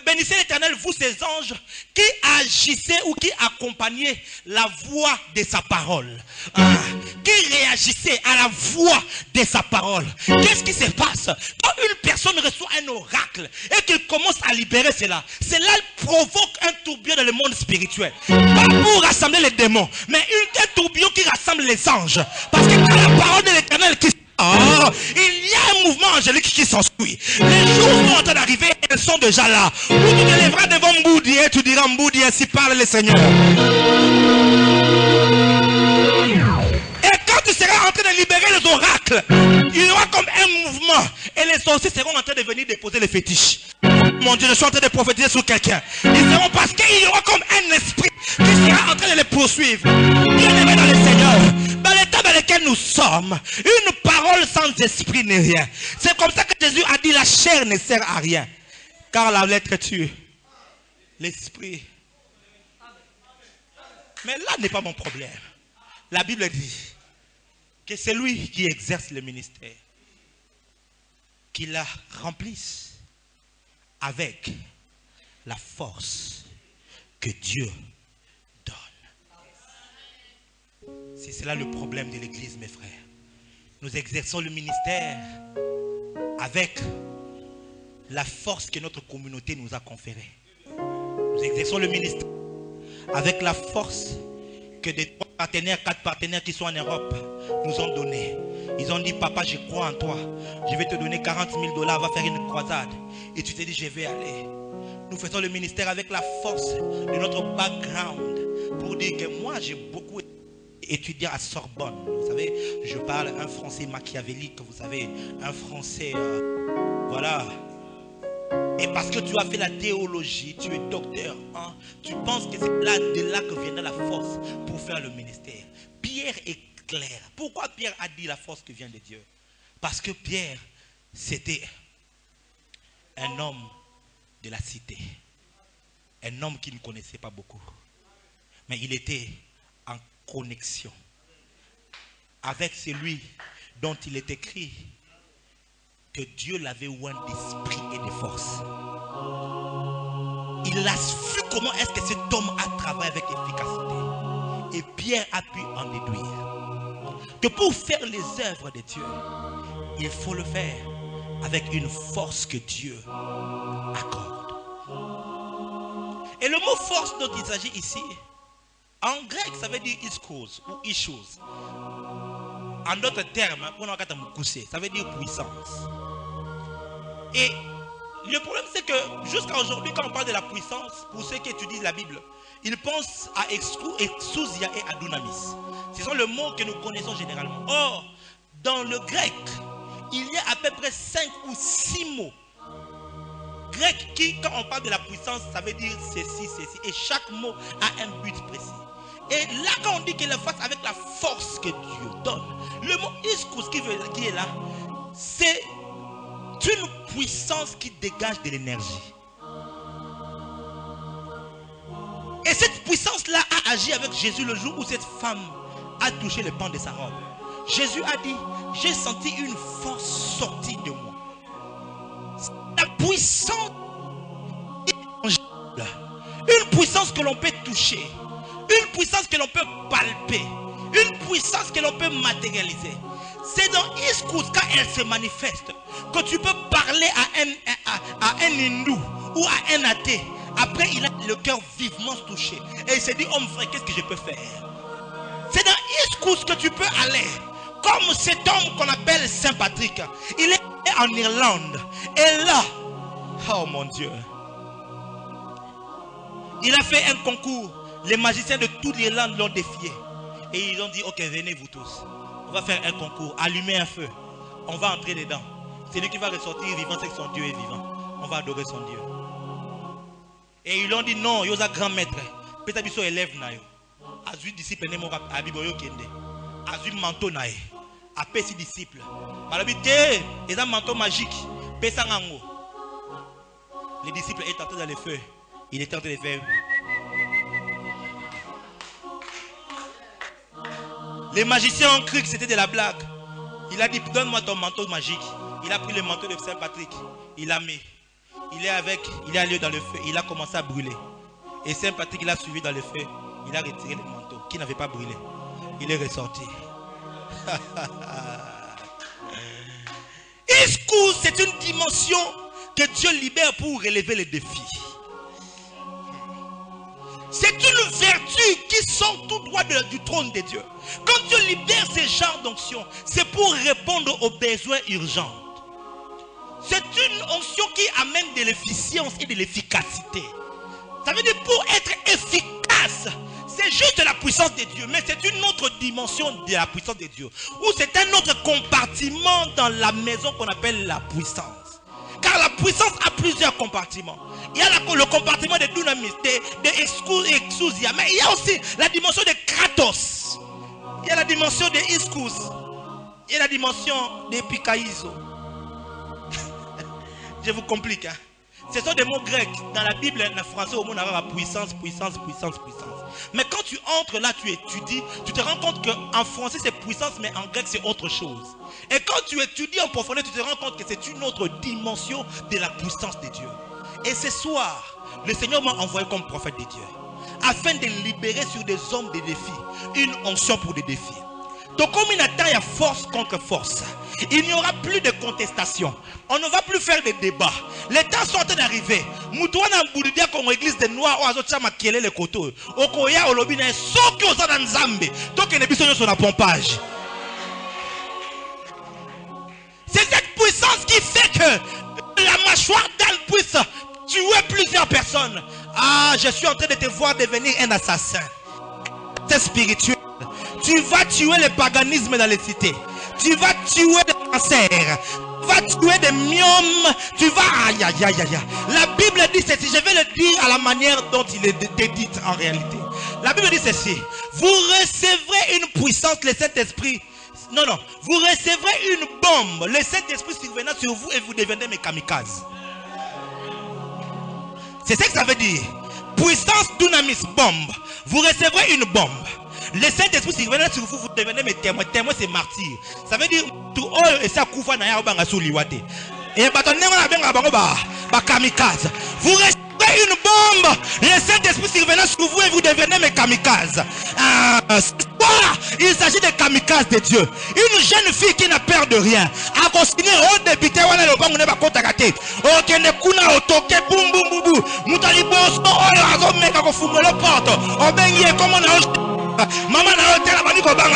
Speaker 1: bénissez l'Éternel, vous ses anges, qui agissaient ou qui accompagnaient la voix de sa parole, qui réagissez à la voix de sa parole. Qu'est-ce qui se passe? Quand une personne reçoit un oracle et qu'il commence à libérer cela provoque un tourbillon dans le monde spirituel. Pas pour rassembler les démons, mais un tourbillon qui rassemble les anges. Parce que quand la parole de l'Éternel qui il y a un mouvement angélique qui s'ensuit. Les jours sont en train d'arriver et elles sont déjà là. Où tu te lèveras devant Mboudi et tu diras Mboudi, ainsi parle le Seigneur. Et quand tu seras en train de libérer les oracles, il y aura comme un mouvement. Et les sorciers seront en train de venir déposer les fétiches. Mon Dieu, je suis en train de prophétiser sur quelqu'un. Ils seront parce qu'il y aura comme un esprit qui sera en train de les poursuivre. Bien-aimés dans le Seigneur, dans l'état dans lequel nous sommes, une parole sans esprit n'est rien. C'est comme ça que Jésus a dit la chair ne sert à rien. Car la lettre tue. L'esprit. Mais là n'est pas mon problème. La Bible dit que c'est lui qui exerce le ministère, qu'il la remplisse avec la force que Dieu donne. C'est cela le problème de l'église, mes frères. Nous exerçons le ministère avec la force que notre communauté nous a conférée. Nous exerçons le ministère avec la force que des 3 partenaires, 4 partenaires qui sont en Europe nous ont donné. Ils ont dit, papa, je crois en toi. Je vais te donner 40 000 $, va faire une croisade. Et tu t'es dit, je vais aller. Nous faisons le ministère avec la force de notre background. Pour dire que moi, j'ai beaucoup étudié à Sorbonne. Vous savez, je parle un français machiavélique, vous savez, un français, voilà. Et parce que tu as fait la théologie, tu es docteur, hein, tu penses que c'est de là que viendra la force pour faire le ministère. Pierre est clair. Pourquoi Pierre a dit la force qui vient de Dieu? Parce que Pierre, c'était un homme de la cité. Un homme qui ne connaissait pas beaucoup. Mais il était en connexion avec celui dont il est écrit que Dieu l'avait oint d'esprit et de force. Il a vu comment est-ce que cet homme a travaillé avec efficacité. Et Pierre a pu en déduire que pour faire les œuvres de Dieu, il faut le faire avec une force que Dieu accorde. Et le mot force dont il s'agit ici, en grec, ça veut dire iskos ou ishos. En d'autres termes, ça veut dire puissance. Et le problème, c'est que jusqu'à aujourd'hui, quand on parle de la puissance, pour ceux qui étudient la Bible, ils pensent à exousia et à dunamis. Ce sont les mots que nous connaissons généralement. Or, dans le grec, il y a à peu près 5 ou 6 mots grecs qui, quand on parle de la puissance, ça veut dire ceci, ceci. Et chaque mot a un but précis. Et là, quand on dit qu'il le fasse avec la force que Dieu donne, le mot iskous qui est là, c'est une puissance qui dégage de l'énergie. Et cette puissance-là a agi avec Jésus le jour où cette femme a touché le pan de sa robe. Jésus a dit, j'ai senti une force sortir de moi. La puissance intangible, une puissance que l'on peut toucher, une puissance que l'on peut palper, une puissance que l'on peut matérialiser. C'est dans Iskous, quand elle se manifeste, que tu peux parler à un hindou ou à un athée. Après, il a le cœur vivement touché. Et il s'est dit, oh mon frère, qu'est-ce que je peux faire? C'est dans Iskous que tu peux aller. Comme cet homme qu'on appelle Saint Patrick. Il est en Irlande. Et là, oh mon Dieu, il a fait un concours. Les magiciens de toute l'Irlande l'ont défié. Et ils ont dit, ok, venez vous tous. On va faire un concours, allumer un feu. On va entrer dedans. Celui qui va ressortir vivant, c'est que son Dieu est vivant. On va adorer son Dieu. Et ils ont dit non, il y a un grand maître. Peut-être qu'ils sont élèves. Azul disciple, ils ont Azul manteau. Après ses disciples. Ils ont un manteau magique. Les disciples étaient entrés dans le feu. Il était en train de faire. Les magiciens ont cru que c'était de la blague. Il a dit, donne-moi ton manteau magique. Il a pris le manteau de Saint Patrick. Il l'a mis. Il est allé dans le feu. Il a commencé à brûler. Et Saint Patrick, il a suivi dans le feu. Il a retiré le manteau qui n'avait pas brûlé. Il est ressorti. Ischus, c'est une dimension que Dieu libère pour relever les défis. C'est une vertu qui sort tout droit du trône de Dieu. Quand Dieu libère ces genres d'onction, c'est pour répondre aux besoins urgents. C'est une onction qui amène de l'efficience et de l'efficacité. Ça veut dire pour être efficace, c'est juste la puissance de Dieu, mais c'est une autre dimension de la puissance de Dieu. Ou c'est un autre compartiment dans la maison qu'on appelle la puissance. Car la puissance a plusieurs compartiments. Il y a le compartiment de Dunamis, de Exousia, mais il y a aussi la dimension de Kratos. Il y a la dimension de Ischus. Il y a la dimension de Pikaïzo. Je vous complique. Hein? Ce sont des mots grecs. Dans la Bible, en français, au monde arabe, puissance, puissance, puissance, puissance. Mais quand tu entres là, tu étudies, tu te rends compte qu'en français c'est puissance, mais en grec c'est autre chose. Et quand tu étudies en profondeur, tu te rends compte que c'est une autre dimension de la puissance de Dieu. Et ce soir, le Seigneur m'a envoyé comme prophète de Dieu, afin de libérer sur des hommes des défis, une onction pour des défis. Donc comme il y a force contre force, il n'y aura plus de contestation. On ne va plus faire de débats. Les temps sont en train d'arriver. Moutouana Mboudidia comme église des noirs, ou azotia makele le koto. Okoya olobina soki ozana nzambe. Donc il y a sur la pompage. C'est cette puissance qui fait que la mâchoire d'Anne puisse tuer plusieurs personnes. Ah, je suis en train de te voir devenir un assassin. C'est spirituel. Tu vas tuer le paganisme dans les cités. Tu vas tuer des cancers. Tu vas tuer des myomes. Tu vas... Aïe, aïe, aïe, aïe. La Bible dit ceci. Je vais le dire à la manière dont il est dit en réalité. La Bible dit ceci. Vous recevrez une puissance, le Saint-Esprit. Non, non. Vous recevrez une bombe. Le Saint-Esprit survenant sur vous et vous devenez mes kamikazes. C'est ce que ça veut dire. Puissance dunamis, bombe. Vous recevrez une bombe. Le Saint-Esprit, si vous venez sur vous, vous devenez mes témoins. Témoins, c'est martyr. Ça veut dire tout et ça koufa na ya obanga souliwate. Et batonne na benga bango ba kamikaze. Vous recevrez une bombe. Le Saint-Esprit, si vous venez sur vous et vous devenez mes kamikazes. Il s'agit de kamikazes de Dieu. Une jeune fille qui n'a peur de rien. A consigné au député wana le bango ne ba kontakate. O kende kuna otoke boum boum boum boum. Mutali bosso oyo azomeka ko fungolo porte. O bengi comme na maman n'a pas la manique au bang.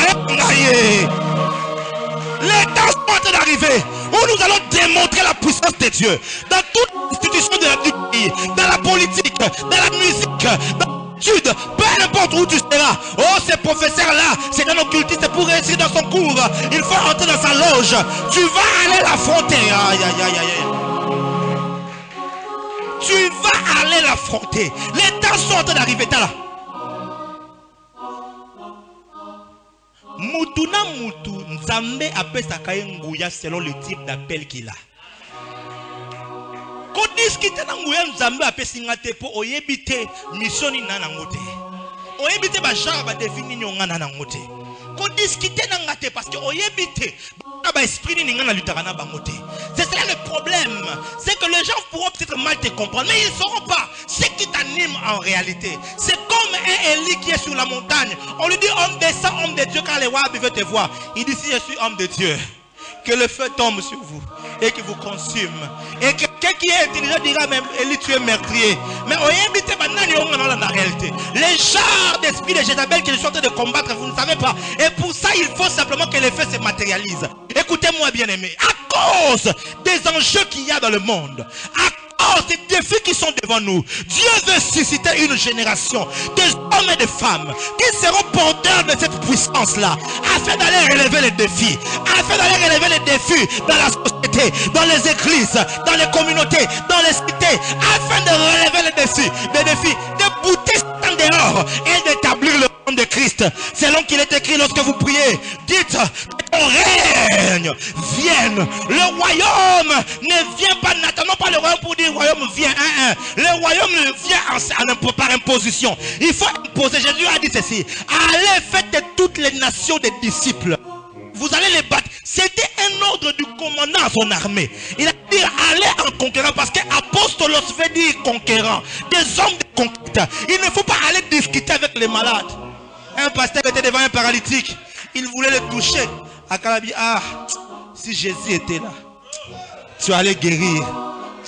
Speaker 1: Les temps sont en train d'arriver où nous allons démontrer la puissance de Dieu dans toute institution du pays, dans la politique, dans la musique, dans l'étude, peu importe où tu seras. Oh, ce professeur-là, c'est un occultiste pour réussir dans son cours. Il faut entrer dans sa loge. Tu vas aller l'affronter. Aïe, aïe, aïe, aïe. Tu vas aller l'affronter. Les temps sont en train d'arriver. T'as là. Mutuna mutu nzambe apesaka nguya selon le type d'appel qu'il a. Ko discuter na nguya nzambe apesinga te po oyebite mission ni nana ngote. Oyebite ba genre ba définir nyonga nana ngote. Ko discuter na ngate parce que oyebite ba esprit ni ngana lutaka na bangote. C'est ça le problème, c'est que les gens pourront peut-être mal te comprendre, mais ils ne sauront pas ce qui t'anime en réalité. C'est comme un Élie qui est sur la montagne. On lui dit homme descend, homme de Dieu, quand les Wahhabis veulent te voir. Il dit si je suis homme de Dieu, que le feu tombe sur vous et qu'il vous consume. Et quelqu'un qui est intelligent dira même Élie tu es meurtrier. Mais on est invité maintenant dans la réalité. Les genres d'esprit de Jézabel qui sont en train de combattre, vous ne savez pas. Et pour ça, il faut simplement que les faits se matérialisent. Écoutez-moi bien aimé, à cause des enjeux qu'il y a dans le monde, à cause des défis qui sont devant nous, Dieu veut susciter une génération des hommes et des femmes qui seront porteurs de cette puissance-là, afin d'aller relever les défis, afin d'aller relever les défis dans la société, dans les églises, dans les communautés, dans les cités, afin de relever les défis, de bouter en dehors et d'établir le nom de Christ. Selon qu'il est écrit lorsque vous priez, dites que ton règne vienne. Le royaume ne vient pas, n'attendons pas le royaume pour dire le royaume vient. Le royaume vient par imposition. Il faut imposer. Jésus a dit ceci: allez, faites de toutes les nations des disciples. Vous allez les battre. C'était un ordre du commandant à son armée. Il a dit allez en conquérant, parce qu'apostolos veut dire conquérant. Des hommes de conquête. Il ne faut pas aller discuter avec les malades. Un pasteur était devant un paralytique. Il voulait le toucher. Akalabi, ah, si Jésus était là, tu allais guérir,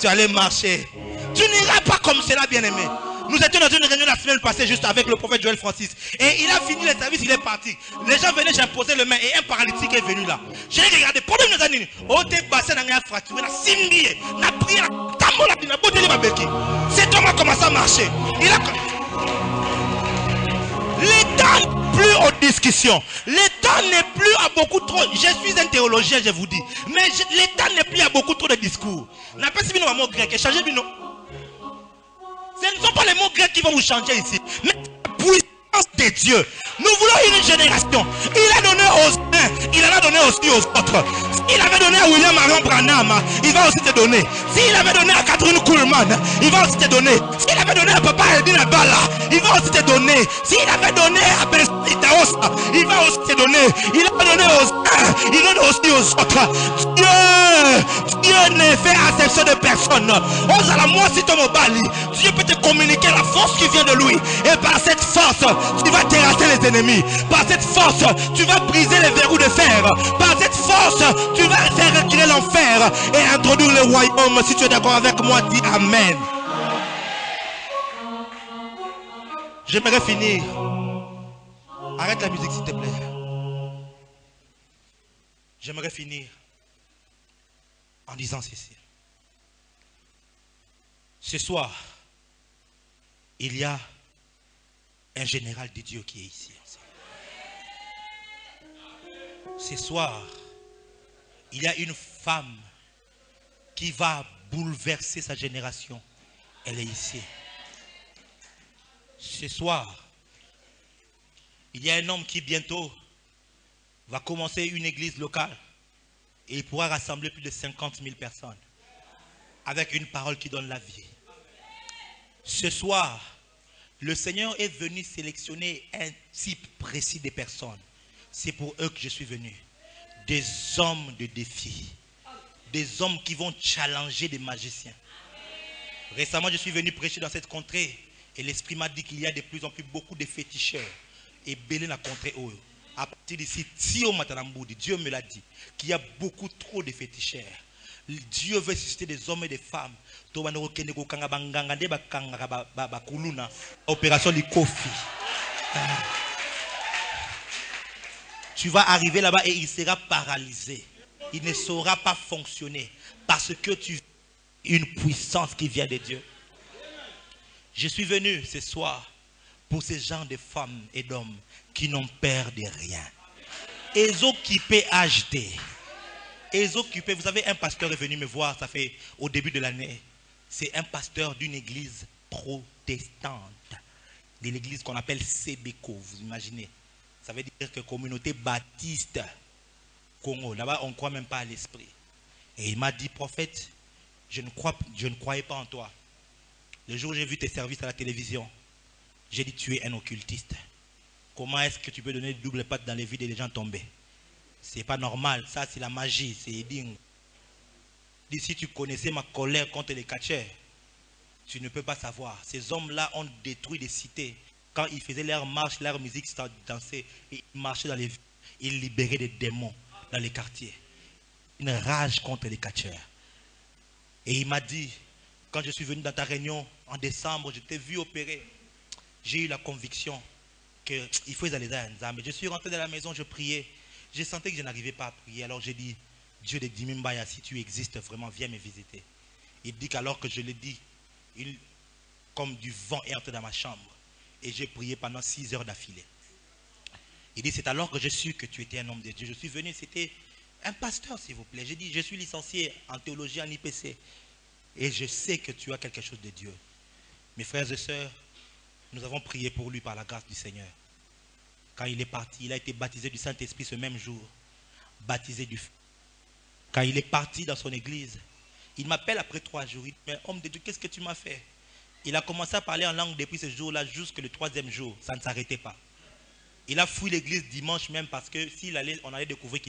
Speaker 1: tu allais marcher. Tu n'iras pas comme cela, bien-aimé. Nous étions dans une réunion la semaine passée juste avec le prophète Joël Francis. Et il a fini le service, il est parti. Les gens venaient, j'ai imposé le main et un paralytique est venu là. J'ai regardé, pendant une année, cet homme a commencé à marcher. Le temps n'est plus aux discussions. Le temps n'est plus à beaucoup trop. Je suis un théologien, je vous dis. Mais le temps n'est plus à beaucoup trop de discours. N'a pas si bien un mot grec. Changez bien. Ce ne sont pas les mots grecs qui vont vous changer ici. Mais la puissance de Dieu. Nous voulons une génération. Il a donné aux uns, il en a donné aussi aux autres. S'il avait donné à William Marion Branham, il va aussi te donner. S'il avait donné à Catherine Kuhlman, il va aussi te donner. S'il avait donné à Papa Edina Bala, il va aussi te donner. S'il avait donné à Benson Itaosa, il va aussi te donner. Il a donné aux uns, il donne aussi aux autres. Dieu ne fait exception de personne. Dieu peut te communiquer la force qui vient de lui. Et par cette force, tu vas terrasser les ennemis. Par cette force, tu vas briser les verrous de fer. Par cette force, tu vas faire reculer l'enfer et introduire le royaume. Si tu es d'accord avec moi, dis Amen. J'aimerais finir. Arrête la musique s'il te plaît. J'aimerais finir en disant ceci. Ce soir, il y a un général de Dieu qui est ici. Ce soir, il y a une femme qui va bouleverser sa génération. Elle est ici. Ce soir, il y a un homme qui bientôt va commencer une église locale et il pourra rassembler plus de 50 000 personnes avec une parole qui donne la vie. Ce soir, le Seigneur est venu sélectionner un type précis de personnes. C'est pour eux que je suis venu. Des hommes de défi. Des hommes qui vont challenger des magiciens. Récemment, je suis venu prêcher dans cette contrée et l'Esprit m'a dit qu'il y a de plus en plus beaucoup de féticheurs. Et belé la contrée. À partir d'ici, Dieu me l'a dit, qu'il y a beaucoup trop de féticheurs. Dieu veut susciter des hommes et des femmes. Opération Likofi. Tu vas arriver là-bas et il sera paralysé. Il ne saura pas fonctionner parce que tu as une puissance qui vient de Dieu. Je suis venu ce soir pour ces gens de femmes et d'hommes qui n'ont peur de rien. Et occupés HD. Et occupés, vous savez, un pasteur est venu me voir, ça fait au début de l'année. C'est un pasteur d'une église protestante. De l'église qu'on appelle Sebeko, vous imaginez. Ça veut dire que communauté baptiste Congo. Là-bas, on ne croit même pas à l'esprit. Et il m'a dit, prophète, je ne croyais pas en toi. Le jour où j'ai vu tes services à la télévision, j'ai dit, tu es un occultiste. Comment est-ce que tu peux donner double patte dans les vies des gens tombés? C'est pas normal. Ça, c'est la magie. C'est dingue. Si tu connaissais ma colère contre les catcheurs, tu ne peux pas savoir. Ces hommes-là ont détruit des cités. Quand ils faisaient leur marche, leur musique, ils dansaient, ils marchaient dans les villes. Ils libéraient des démons dans les quartiers. Une rage contre les catcheurs. Et il m'a dit, quand je suis venu dans ta réunion en décembre, je t'ai vu opérer. J'ai eu la conviction qu'il faut aller dans un. Je suis rentré dans la maison, je priais. Je sentais que je n'arrivais pas à prier. Alors j'ai dit, Dieu de Dimimbaya, si tu existes vraiment, viens me visiter. Il dit qu'alors que je l'ai dit, comme du vent est entré dans ma chambre. Et j'ai prié pendant 6 heures d'affilée. Il dit, c'est alors que j'ai su que tu étais un homme de Dieu. Je suis venu, c'était un pasteur, s'il vous plaît. J'ai dit, je suis licencié en théologie, en IPC. Et je sais que tu as quelque chose de Dieu. Mes frères et sœurs, nous avons prié pour lui par la grâce du Seigneur. Quand il est parti, il a été baptisé du Saint-Esprit ce même jour. Baptisé du feu. Quand il est parti dans son église, il m'appelle après 3 jours. Il dit, mais homme de Dieu, qu'est-ce que tu m'as fait? Il a commencé à parler en langue depuis ce jour-là jusqu'au 3e jour. Ça ne s'arrêtait pas. Il a fouillé l'église dimanche même parce que s'il allait, on allait découvrir qu'il